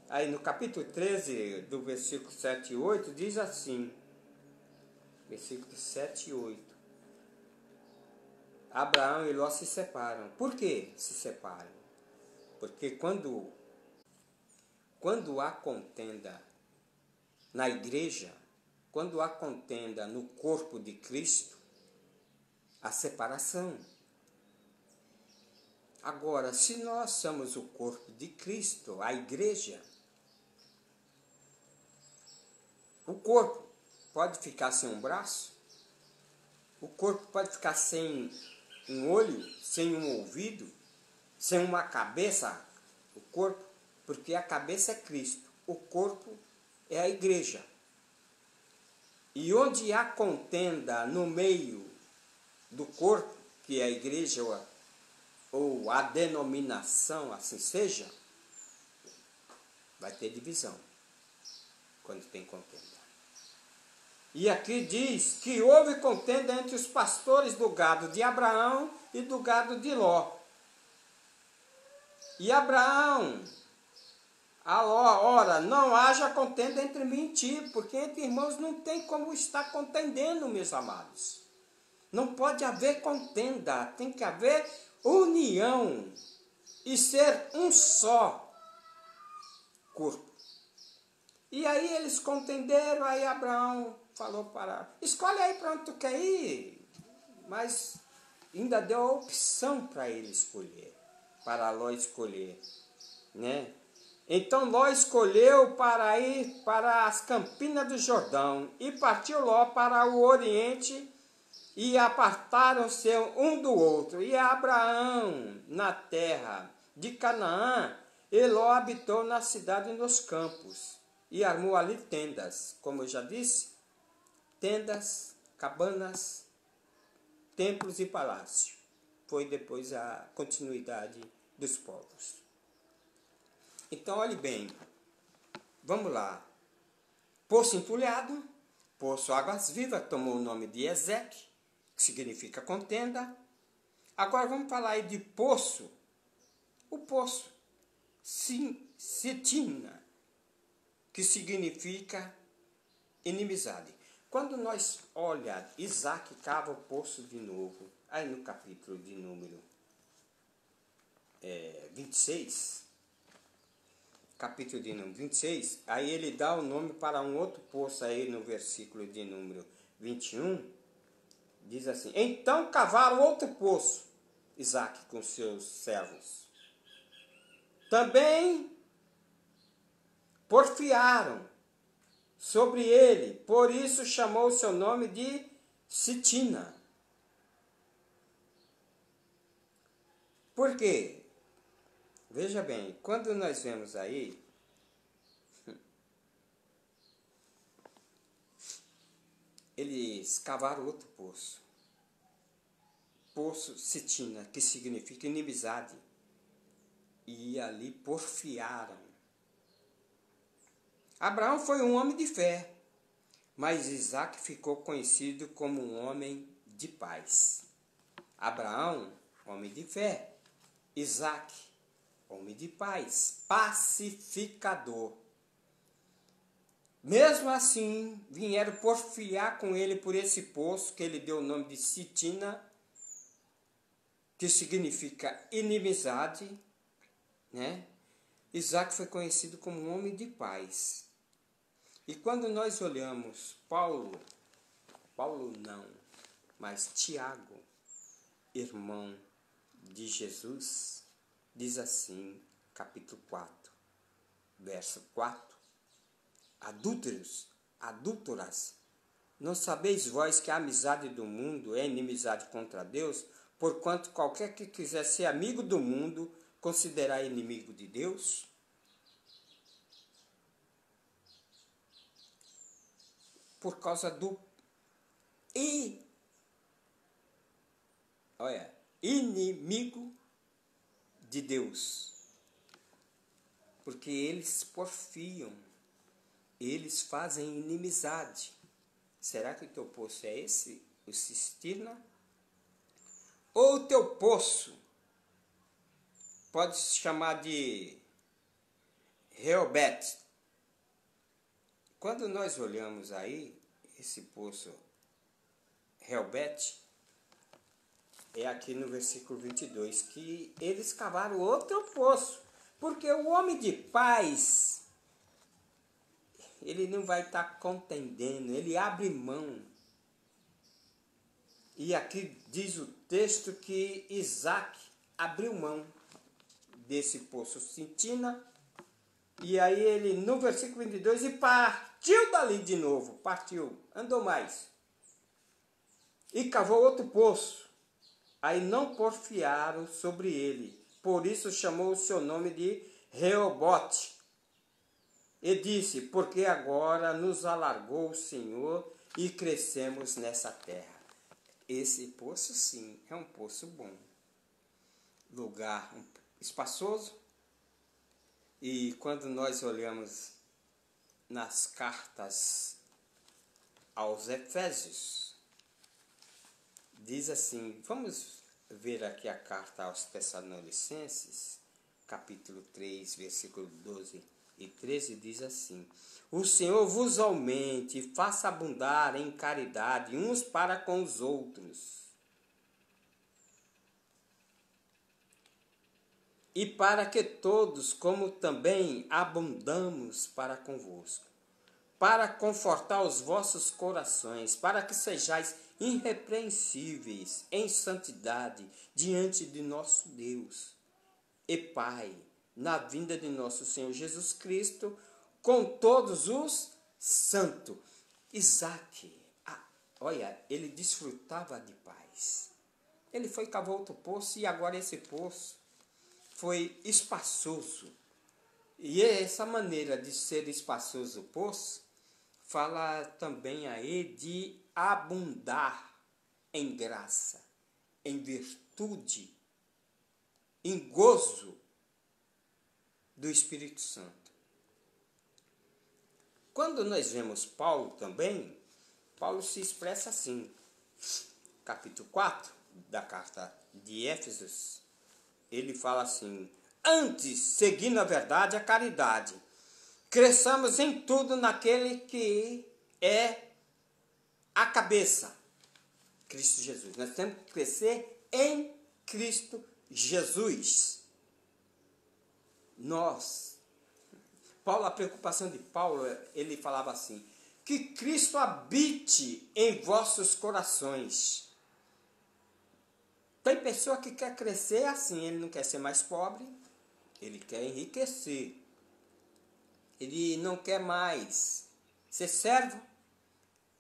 aí no capítulo 13, do versículo 7 e 8, diz assim, versículos 7 e 8. Abraão e Ló se separam. Por que se separam? Porque quando há contenda na igreja, quando há contenda no corpo de Cristo, há separação. Agora, se nós somos o corpo de Cristo, a igreja, o corpo pode ficar sem um braço, o corpo pode ficar sem um olho, sem um ouvido, sem uma cabeça, o corpo, porque a cabeça é Cristo, o corpo é a igreja. E onde há contenda no meio do corpo, que é a igreja ou a denominação, assim seja, vai ter divisão quando tem contenda. E aqui diz que houve contenda entre os pastores do gado de Abraão e do gado de Ló. E Abraão, a Ló, ora, não haja contenda entre mim e ti, porque entre irmãos não tem como estar contendendo, meus amados. Não pode haver contenda, tem que haver união e ser um só corpo. E aí eles contenderam, aí Abraão falou para... Escolhe aí para onde tu quer ir. Mas ainda deu a opção para ele escolher, para Ló escolher, né? Então Ló escolheu para ir para as campinas do Jordão, e partiu Ló para o oriente, e apartaram-se um do outro. E Abraão na terra de Canaã, e Ló habitou na cidade e nos campos, e armou ali tendas, como eu já disse, tendas, cabanas, templos e palácio. Foi depois a continuidade dos povos. Então, olhe bem, vamos lá. Poço entulhado, poço águas vivas, tomou o nome de Ezeque, que significa contenda. Agora vamos falar aí de poço. O poço Sitina, que significa inimizade. Quando nós olhamos, Isaac cava o poço de novo, aí no capítulo de número 26, capítulo de número 26, aí ele dá o nome para um outro poço aí no versículo de número 21, diz assim, então cavaram outro poço, Isaac com seus servos. Também porfiaram sobre ele, por isso chamou o seu nome de Sitina. Por quê? Veja bem, quando nós vemos aí, eles cavaram outro poço. Poço Sitina, que significa inimizade. E ali porfiaram. Abraão foi um homem de fé, mas Isaac ficou conhecido como um homem de paz. Abraão, homem de fé. Isaac, homem de paz, pacificador. Mesmo assim, vieram porfiar com ele por esse poço, que ele deu o nome de Sitina, que significa inimizade, né? Isaac foi conhecido como um homem de paz. E quando nós olhamos Paulo não, mas Tiago, irmão de Jesus, diz assim, capítulo 4, verso 4, adúlteras, não sabeis vós que a amizade do mundo é inimizade contra Deus? Porquanto qualquer que quiser ser amigo do mundo, considerar inimigo de Deus? Por causa do inimigo de Deus. Porque eles porfiam, eles fazem inimizade. Será que o teu poço é esse, o Sitina? ou o teu poço, pode se chamar de Rehobote. Quando nós olhamos aí, esse poço Rehobote, é aqui no versículo 22, que eles cavaram outro poço, porque o homem de paz, ele não vai estar contendendo, ele abre mão. E aqui diz o texto que Isaac abriu mão desse poço Sintina, e aí ele, no versículo 22, e partiu dali de novo, partiu, andou mais, e cavou outro poço, aí não porfiaram sobre ele, por isso chamou o seu nome de Rehobote, e disse, porque agora nos alargou o Senhor e crescemos nessa terra. Esse poço sim, é um poço bom, lugar espaçoso. E quando nós olhamos nas cartas aos Efésios, diz assim, vamos ver aqui a carta aos Tessalonicenses, capítulo 3, versículo 12 e 13, diz assim, o Senhor vos aumente e faça abundar em caridade uns para com os outros, e para que todos, como também abundamos para convosco, para confortar os vossos corações, para que sejais irrepreensíveis em santidade diante de nosso Deus e Pai, na vinda de nosso Senhor Jesus Cristo, com todos os santos. Isaac, olha, ele desfrutava de paz. Ele foi cavar outro poço e agora esse poço foi espaçoso. E essa maneira de ser espaçoso o poço, fala também aí de abundar em graça, em virtude, em gozo do Espírito Santo. Quando nós vemos Paulo também, Paulo se expressa assim, capítulo 4 da carta de Éfesos, ele fala assim, antes, seguindo a verdade, a caridade, cresçamos em tudo naquele que é a cabeça, Cristo Jesus. Nós temos que crescer em Cristo Jesus. A preocupação de Paulo, ele falava assim, que Cristo habite em vossos corações. Tem pessoa que quer crescer assim, ele não quer ser mais pobre, ele quer enriquecer. Ele não quer mais ser servo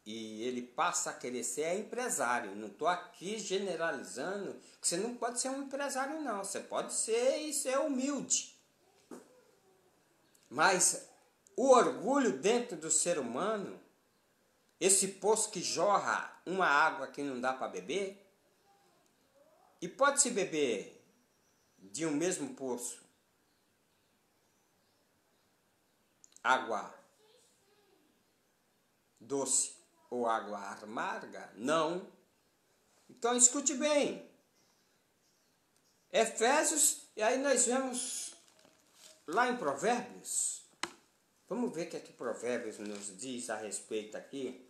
e ele passa a querer ser empresário. Não estou aqui generalizando que você não pode ser um empresário não, você pode ser e ser humilde. Mas o orgulho dentro do ser humano, esse poço que jorra uma água que não dá para beber, e pode-se beber de um mesmo poço água doce ou água amarga? Não. Então escute bem. Efésios, e aí nós vemos lá em Provérbios. Vamos ver o que é que Provérbios nos diz a respeito aqui,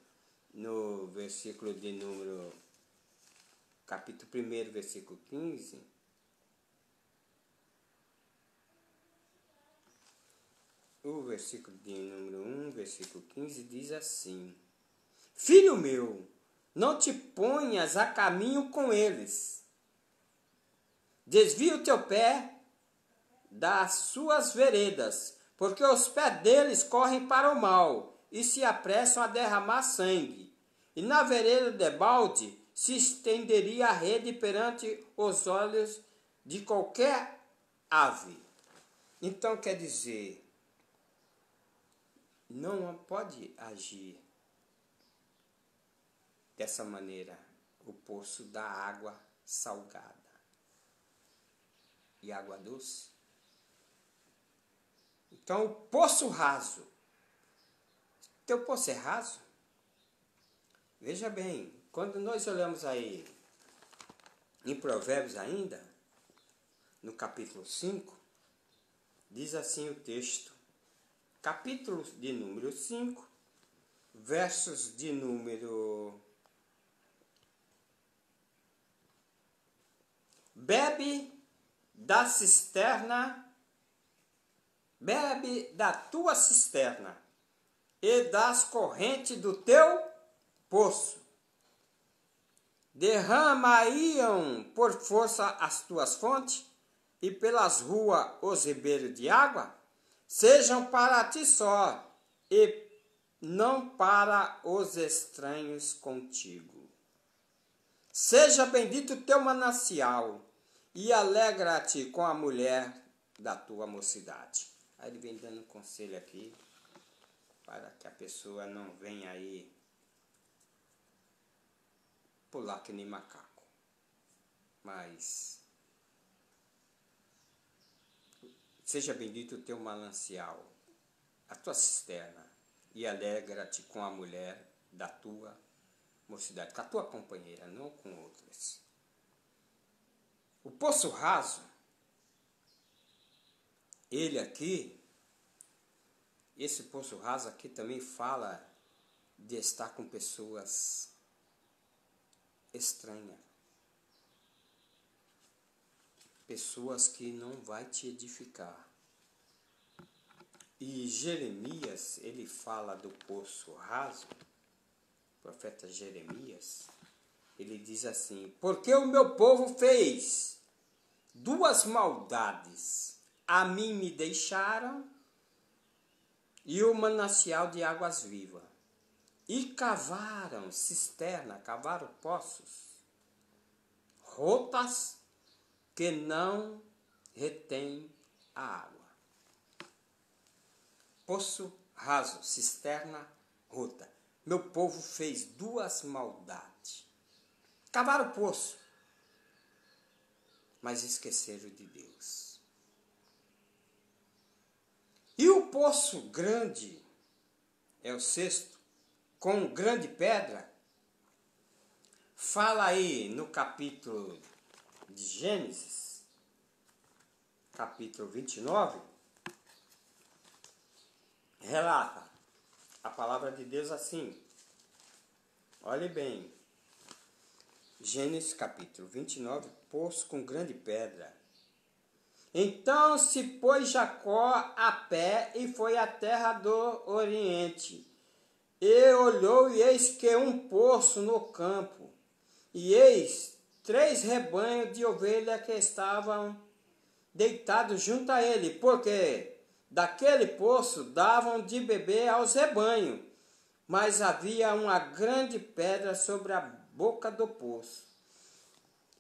no versículo de número, capítulo 1, versículo 15. O versículo de número 1, versículo 15, diz assim, filho meu, não te ponhas a caminho com eles. Desvia o teu pé das suas veredas, porque os pés deles correm para o mal e se apressam a derramar sangue. E na vereda debalde se estenderia a rede perante os olhos de qualquer ave. Então quer dizer, não pode agir dessa maneira o poço da água salgada e água doce. Então o poço raso, teu poço é raso? Veja bem, quando nós olhamos aí Em Provérbios ainda, no capítulo 5, diz assim o texto, capítulo de número 5, versos de número... Bebe da tua cisterna e das correntes do teu poço. Derramariam por força as tuas fontes e pelas ruas os ribeiros de água? Sejam para ti só e não para os estranhos contigo. Seja bendito o teu manancial e alegra-te com a mulher da tua mocidade. Aí ele vem dando um conselho aqui para que a pessoa não venha aí pular que nem macaco. Mas seja bendito o teu manancial, a tua cisterna, e alegra-te com a mulher da tua mocidade, com a tua companheira, não com outras. O poço raso, ele aqui, esse poço raso aqui também fala de estar com pessoas estranhas. Pessoas que não vai te edificar. E Jeremias, ele fala do poço raso, o profeta Jeremias, ele diz assim, porque o meu povo fez duas maldades, a mim me deixaram e o manancial de águas vivas, e cavaram cisterna, cavaram poços, rotas que não retém a água. Poço raso, cisterna rota. Meu povo fez duas maldades. Cavaram o poço, mas esqueceram de Deus. E o poço grande, é o sexto, com grande pedra, fala aí no capítulo de Gênesis, capítulo 29, relata a palavra de Deus assim. Olhe bem. Gênesis capítulo 29, poço com grande pedra. Então se pôs Jacó a pé e foi à terra do Oriente. E olhou e eis que um poço no campo. E eis 3 rebanhos de ovelha que estavam deitados junto a ele, porque daquele poço davam de beber aos rebanhos, mas havia uma grande pedra sobre a boca do poço.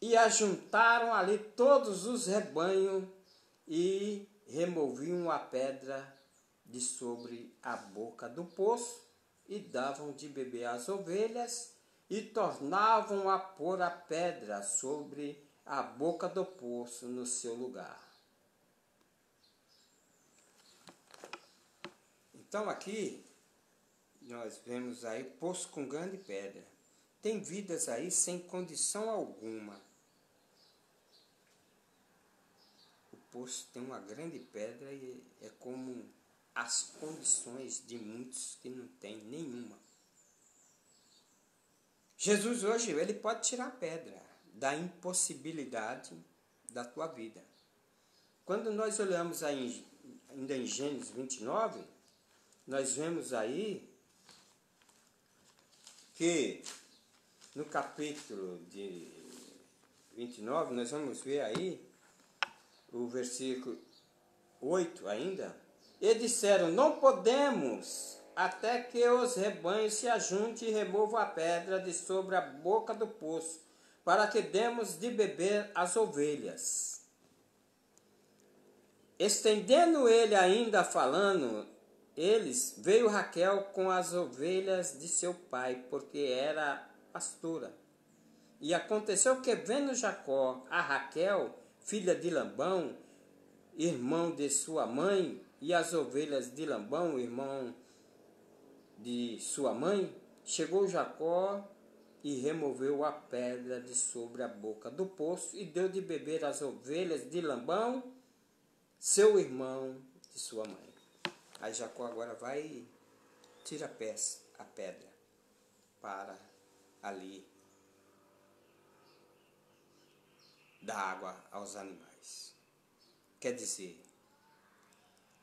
E ajuntaram ali todos os rebanhos e removiam a pedra de sobre a boca do poço e davam de beber às ovelhas e tornavam a pôr a pedra sobre a boca do poço no seu lugar. Então aqui nós vemos aí poço com grande pedra. Tem vidas aí sem condição alguma. O poço tem uma grande pedra e é como as condições de muitos que não tem nenhuma. Jesus hoje, ele pode tirar a pedra da impossibilidade da tua vida. Quando nós olhamos aí, ainda em Gênesis 29, nós vemos aí que no capítulo de 29, nós vamos ver aí o versículo 8 ainda. E disseram, não podemos até que os rebanhos se ajuntem e removam a pedra de sobre a boca do poço, para que demos de beber às ovelhas. Estendendo ele ainda falando, veio Raquel com as ovelhas de seu pai, porque era pastora. E aconteceu que, vendo Jacó a Raquel, filha de Labão, irmão de sua mãe, e as ovelhas de Labão, irmão de sua mãe, chegou Jacó e removeu a pedra de sobre a boca do poço e deu de beber às ovelhas de Labão, seu irmão, de sua mãe. Aí Jacó agora vai e tira a pedra para ali dar água aos animais. Quer dizer,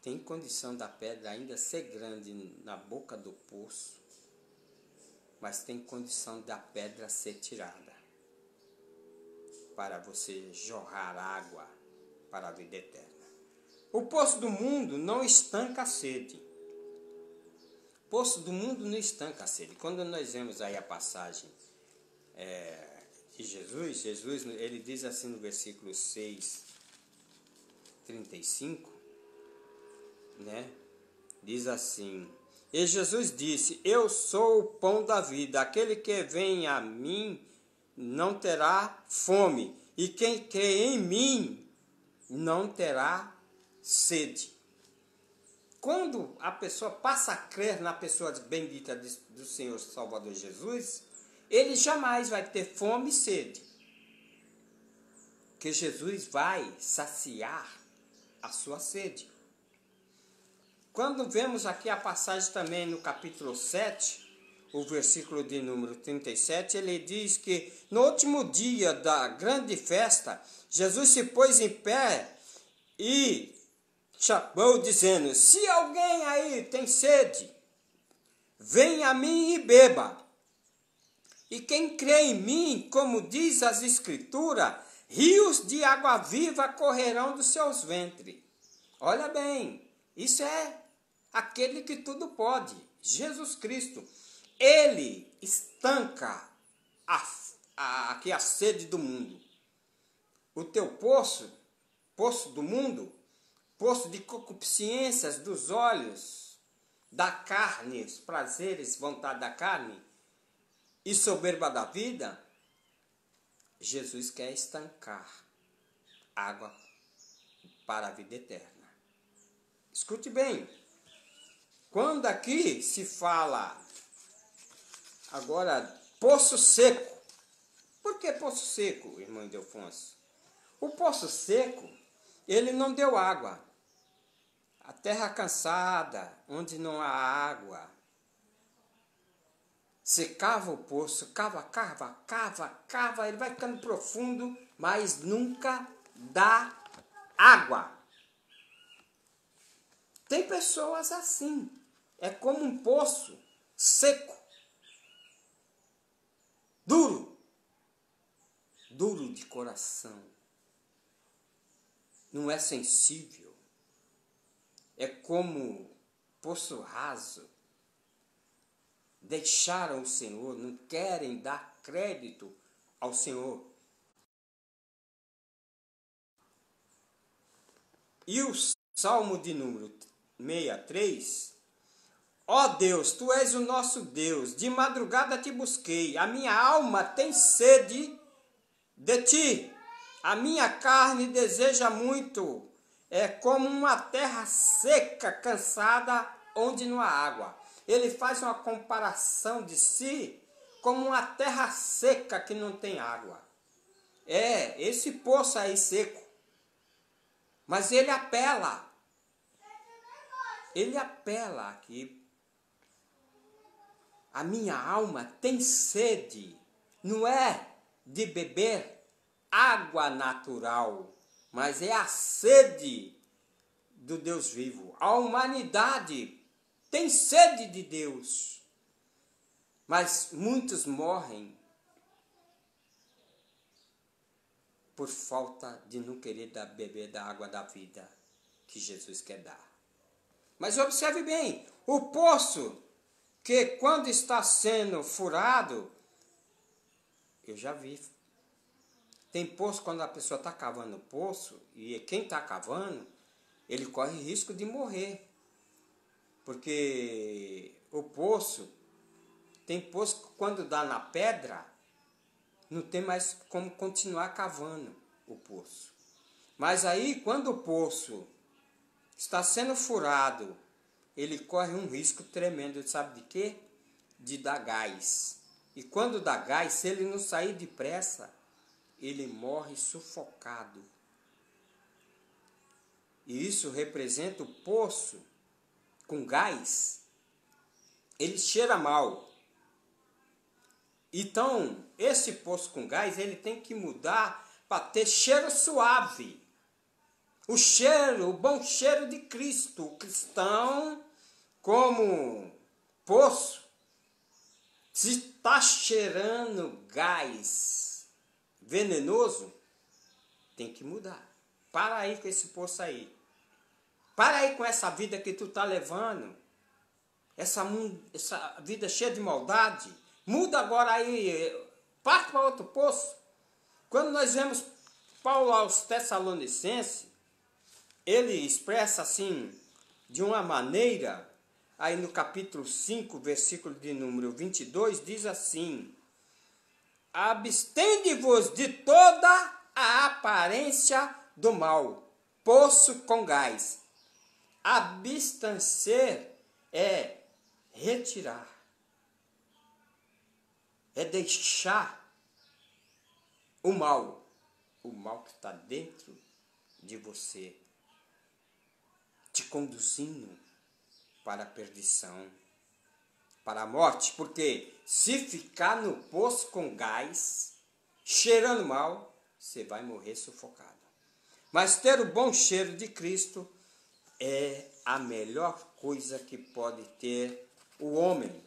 tem condição da pedra ainda ser grande na boca do poço, mas tem condição da pedra ser tirada para você jorrar água para a vida eterna. O poço do mundo não estanca a sede. O poço do mundo não estanca a sede. Quando nós vemos aí a passagem de Jesus, ele diz assim no versículo 6:35, né? Diz assim: E Jesus disse: Eu sou o pão da vida, aquele que vem a mim não terá fome, e quem crê em mim não terá sede. Quando a pessoa passa a crer na pessoa bendita do Senhor Salvador Jesus, ele jamais vai ter fome e sede, porque Jesus vai saciar a sua sede. Quando vemos aqui a passagem também no capítulo 7, o versículo de número 37, ele diz que no último dia da grande festa, Jesus se pôs em pé e chamou dizendo: Se alguém aí tem sede, venha a mim e beba. E quem crê em mim, como diz as Escrituras, rios de água viva correrão dos seus ventres. Olha bem, isso é aquele que tudo pode, Jesus Cristo. Ele estanca aqui a sede do mundo. O teu poço do mundo, poço de concupiscências dos olhos, da carne, os prazeres, vontade da carne e soberba da vida, Jesus quer estancar água para a vida eterna. Escute bem, quando aqui se fala agora poço seco, por que poço seco, irmão Ildefonso? O poço seco, ele não deu água. A terra cansada, onde não há água, você cava o poço, cava, ele vai ficando profundo, mas nunca dá água. Tem pessoas assim, é como um poço seco, duro de coração, não é sensível, é como poço raso. Deixaram o Senhor, não querem dar crédito ao Senhor. E o Salmo de número 63, ó Deus, Tu és o nosso Deus, de madrugada te busquei, a minha alma tem sede de Ti, a minha carne deseja muito, é como uma terra seca, cansada, onde não há água. Ele faz uma comparação de si como uma terra seca que não tem água. É, esse poço aí seco. Mas ele apela aqui. A minha alma tem sede, não é de beber água natural, mas é a sede do Deus vivo. A humanidade tem sede de Deus, mas muitos morrem por falta de não querer beber da água da vida que Jesus quer dar. Mas observe bem, o poço que quando está sendo furado, eu já vi, tem poço quando a pessoa está cavando o poço, e quem está cavando, ele corre risco de morrer. Porque o poço, tem poço que quando dá na pedra, não tem mais como continuar cavando o poço. Mas aí, quando o poço está sendo furado, ele corre um risco tremendo, sabe de quê? De dar gás. E quando dá gás, se ele não sair depressa, ele morre sufocado. E isso representa o poço com gás. Ele cheira mal. Então, esse poço com gás, ele tem que mudar para ter cheiro suave. O cheiro, o bom cheiro de Cristo. O cristão, como poço, se está cheirando gás venenoso, tem que mudar. Para aí com esse poço aí. Para aí com essa vida que tu está levando. Essa vida cheia de maldade. Muda agora aí. Parte para outro poço. Quando nós vemos Paulo aos Tessalonicenses, ele expressa assim, de uma maneira, aí no capítulo 5, versículo de número 22, diz assim: abstende-vos de toda a aparência do mal, poço com gás. Abster é retirar, é deixar o mal que está dentro de você, te conduzindo para a perdição, para a morte, porque se ficar no poço com gás, cheirando mal, você vai morrer sufocado. Mas ter o bom cheiro de Cristo é a melhor coisa que pode ter o homem.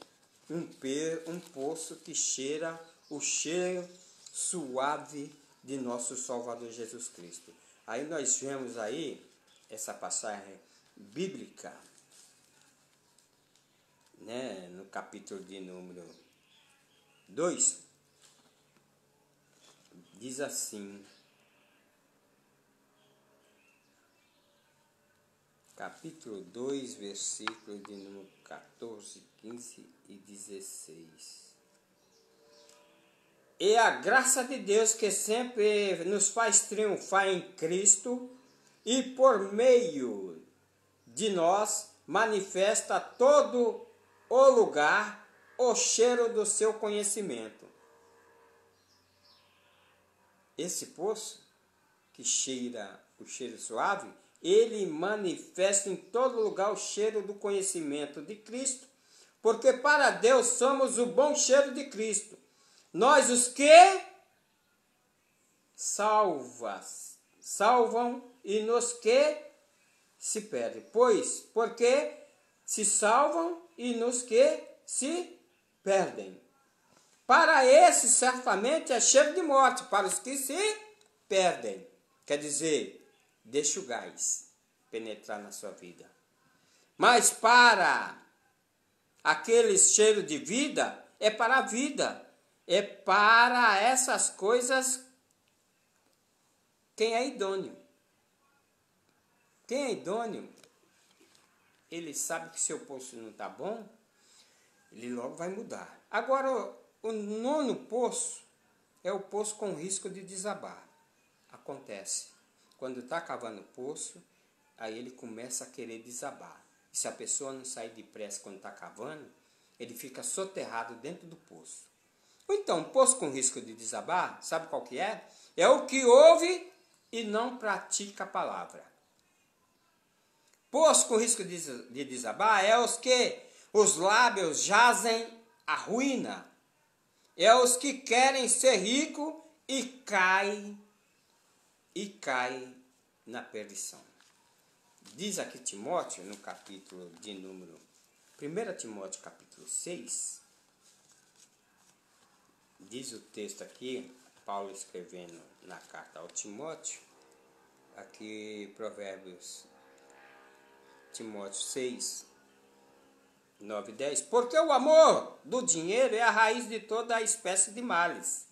Um poço que cheira o cheiro suave de nosso Salvador Jesus Cristo. Aí nós vemos aí essa passagem bíblica, né, no capítulo de número 2, diz assim, capítulo 2, versículo de número 14, 15 e 16. E a graça de Deus que sempre nos faz triunfar em Cristo e por meio de nós manifesta todo o lugar o cheiro do seu conhecimento. Esse poço que cheira o cheiro suave, ele manifesta em todo lugar o cheiro do conhecimento de Cristo, porque para Deus somos o bom cheiro de Cristo. Nós os que salvam e nos que se perdem. Porque se salvam e nos que se perdem. Para esses, certamente, é cheiro de morte. Para os que se perdem. Quer dizer, deixa o gás penetrar na sua vida. Mas para aqueles cheiros de vida, é para a vida. É para essas coisas quem é idôneo. Quem é idôneo, ele sabe que seu poço não está bom, ele logo vai mudar. Agora, o nono poço é o poço com risco de desabar. Acontece. Quando está cavando o poço, aí ele começa a querer desabar. E se a pessoa não sair depressa quando está cavando, ele fica soterrado dentro do poço. Ou então, poço com risco de desabar, sabe qual que é? É o que ouve e não pratica a palavra. Poço com risco de desabar é os que os lábios jazem a ruína. É os que querem ser rico e cai na perdição. Diz aqui Timóteo, no capítulo de número 1 Timóteo, capítulo 6, diz o texto aqui, Paulo escrevendo na carta ao Timóteo, aqui Provérbios, Timóteo 6, 9 e 10. Porque o amor do dinheiro é a raiz de toda a espécie de males.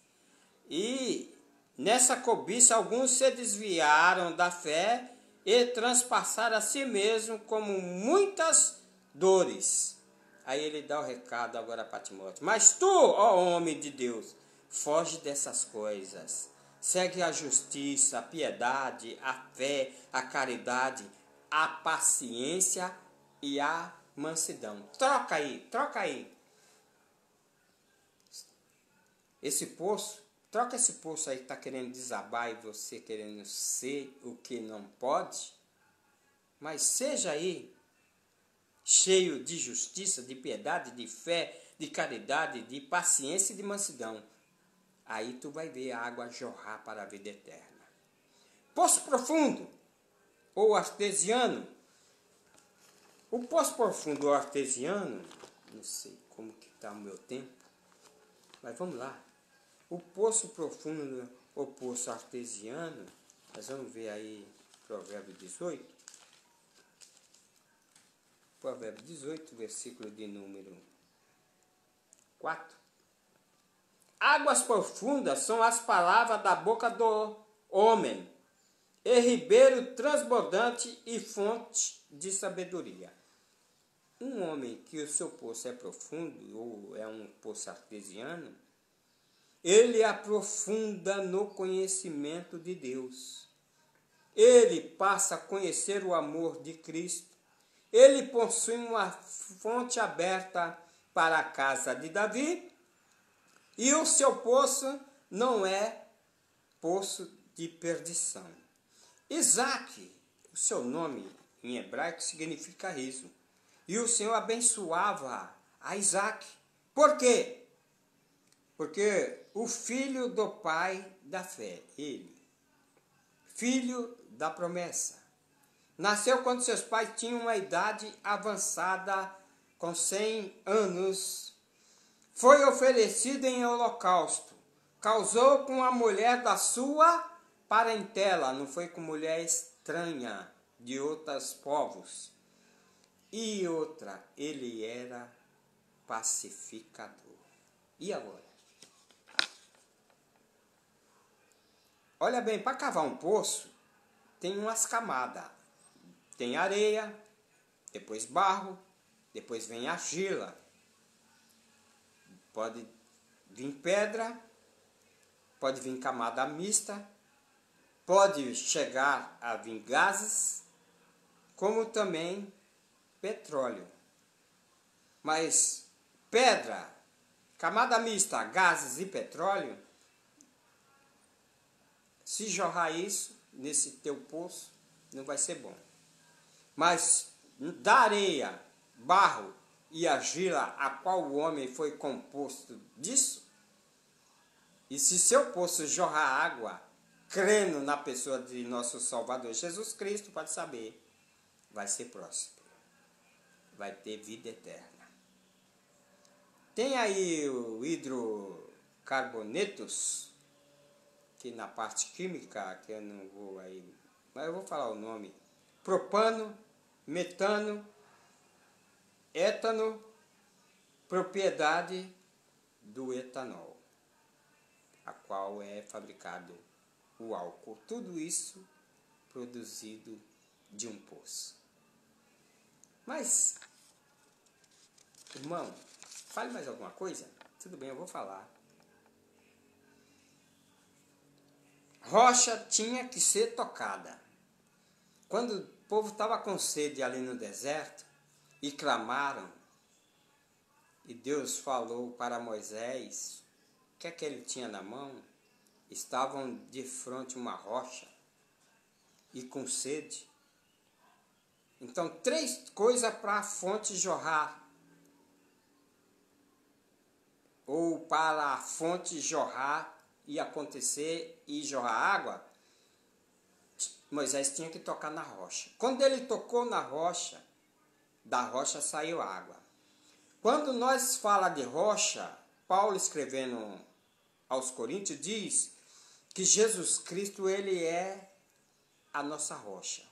E nessa cobiça alguns se desviaram da fé e transpassaram a si mesmo como muitas dores. Aí ele dá o recado agora para Timóteo. Mas tu, ó homem de Deus, foge dessas coisas. Segue a justiça, a piedade, a fé, a caridade, a paciência e a mansidão. Troca aí. esse poço, troca esse poço aí que está querendo desabar e você querendo ser o que não pode, mas seja aí cheio de justiça, de piedade, de fé, de caridade, de paciência e de mansidão. Aí tu vai ver a água jorrar para a vida eterna. Poço profundo ou artesiano. O poço profundo ou artesiano, não sei como que está o meu tempo, mas vamos lá. O poço profundo ou poço artesiano, nós vamos ver aí Provérbio 18. Provérbio 18, versículo de número 4. Águas profundas são as palavras da boca do homem, e ribeiro transbordante e fonte de sabedoria. Um homem que o seu poço é profundo, ou é um poço artesiano, ele aprofunda no conhecimento de Deus. Ele passa a conhecer o amor de Cristo. Ele possui uma fonte aberta para a casa de Davi, e o seu poço não é poço de perdição. Isaac, o seu nome em hebraico significa riso. E o Senhor abençoava a Isaac. Por quê? Porque o filho do pai da fé, ele, filho da promessa, nasceu quando seus pais tinham uma idade avançada, com 100 anos. Foi oferecido em holocausto. Casou com a mulher da sua parentela, não foi com mulher estranha de outros povos. E outra, ele era pacificador. E agora? Olha bem, para cavar um poço, tem umas camadas. Tem areia, depois barro, depois vem argila. Pode vir pedra, pode vir camada mista, pode chegar a vir gases, como também petróleo. Mas pedra, camada mista, gases e petróleo, se jorrar isso nesse teu poço, não vai ser bom. Mas da areia, barro e argila, a qual o homem foi composto disso, e se seu poço jorrar água, crendo na pessoa de nosso Salvador Jesus Cristo, pode saber, vai ser próspero, vai ter vida eterna. Tem aí o hidrocarbonetos, que na parte química, que eu não vou aí, mas eu vou falar o nome: propano, metano, étano, propriedade do etanol, a qual é fabricado o álcool. Tudo isso produzido de um poço. Mas, irmão, fale mais alguma coisa? Tudo bem, eu vou falar. Rocha tinha que ser tocada. Quando o povo estava com sede ali no deserto e clamaram, e Deus falou para Moisés, o que é que ele tinha na mão? Estavam de frente a uma rocha e com sede. Então, 3 coisas para a fonte jorrar, ou para a fonte jorrar e acontecer e jorrar água. Moisés tinha que tocar na rocha. Quando ele tocou na rocha, da rocha saiu água. Quando nós fala de rocha, Paulo escrevendo aos Coríntios diz que Jesus Cristo, ele é a nossa rocha,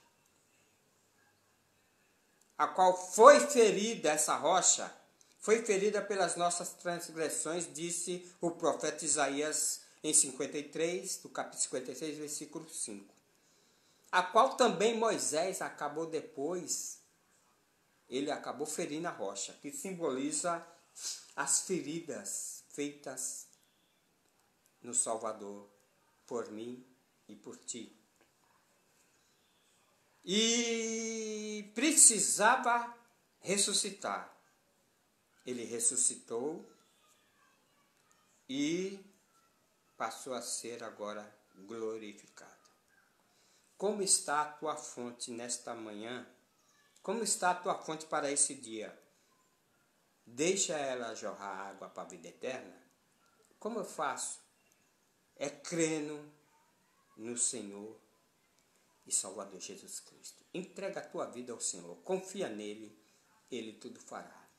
a qual foi ferida, essa rocha foi ferida pelas nossas transgressões, disse o profeta Isaías em 53, do capítulo 56, versículo 5. A qual também Moisés acabou depois, ele acabou ferindo a rocha, que simboliza as feridas feitas no Salvador por mim e por ti. E precisava ressuscitar. Ele ressuscitou e passou a ser agora glorificada. Como está a tua fonte nesta manhã? Como está a tua fonte para esse dia? Deixa ela jorrar água para a vida eterna? Como eu faço? É crendo no Senhor e Salvador Jesus Cristo. Entrega a tua vida ao Senhor, confia nele, ele tudo fará.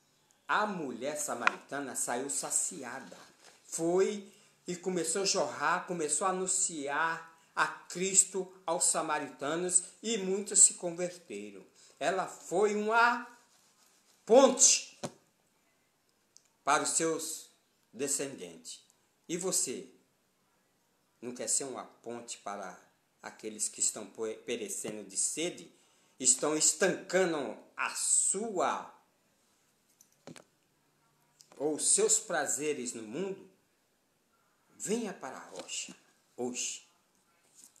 A mulher samaritana saiu saciada, foi e começou a jorrar, começou a anunciar a Cristo aos samaritanos e muitos se converteram. Ela foi uma ponte para os seus descendentes. E você não quer ser uma ponte para aqueles que estão perecendo de sede, estão estancando a sua ou seus prazeres no mundo? Venha para a rocha hoje.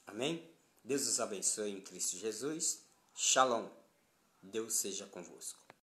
Amém? Deus os abençoe em Cristo Jesus. Shalom. Deus seja convosco.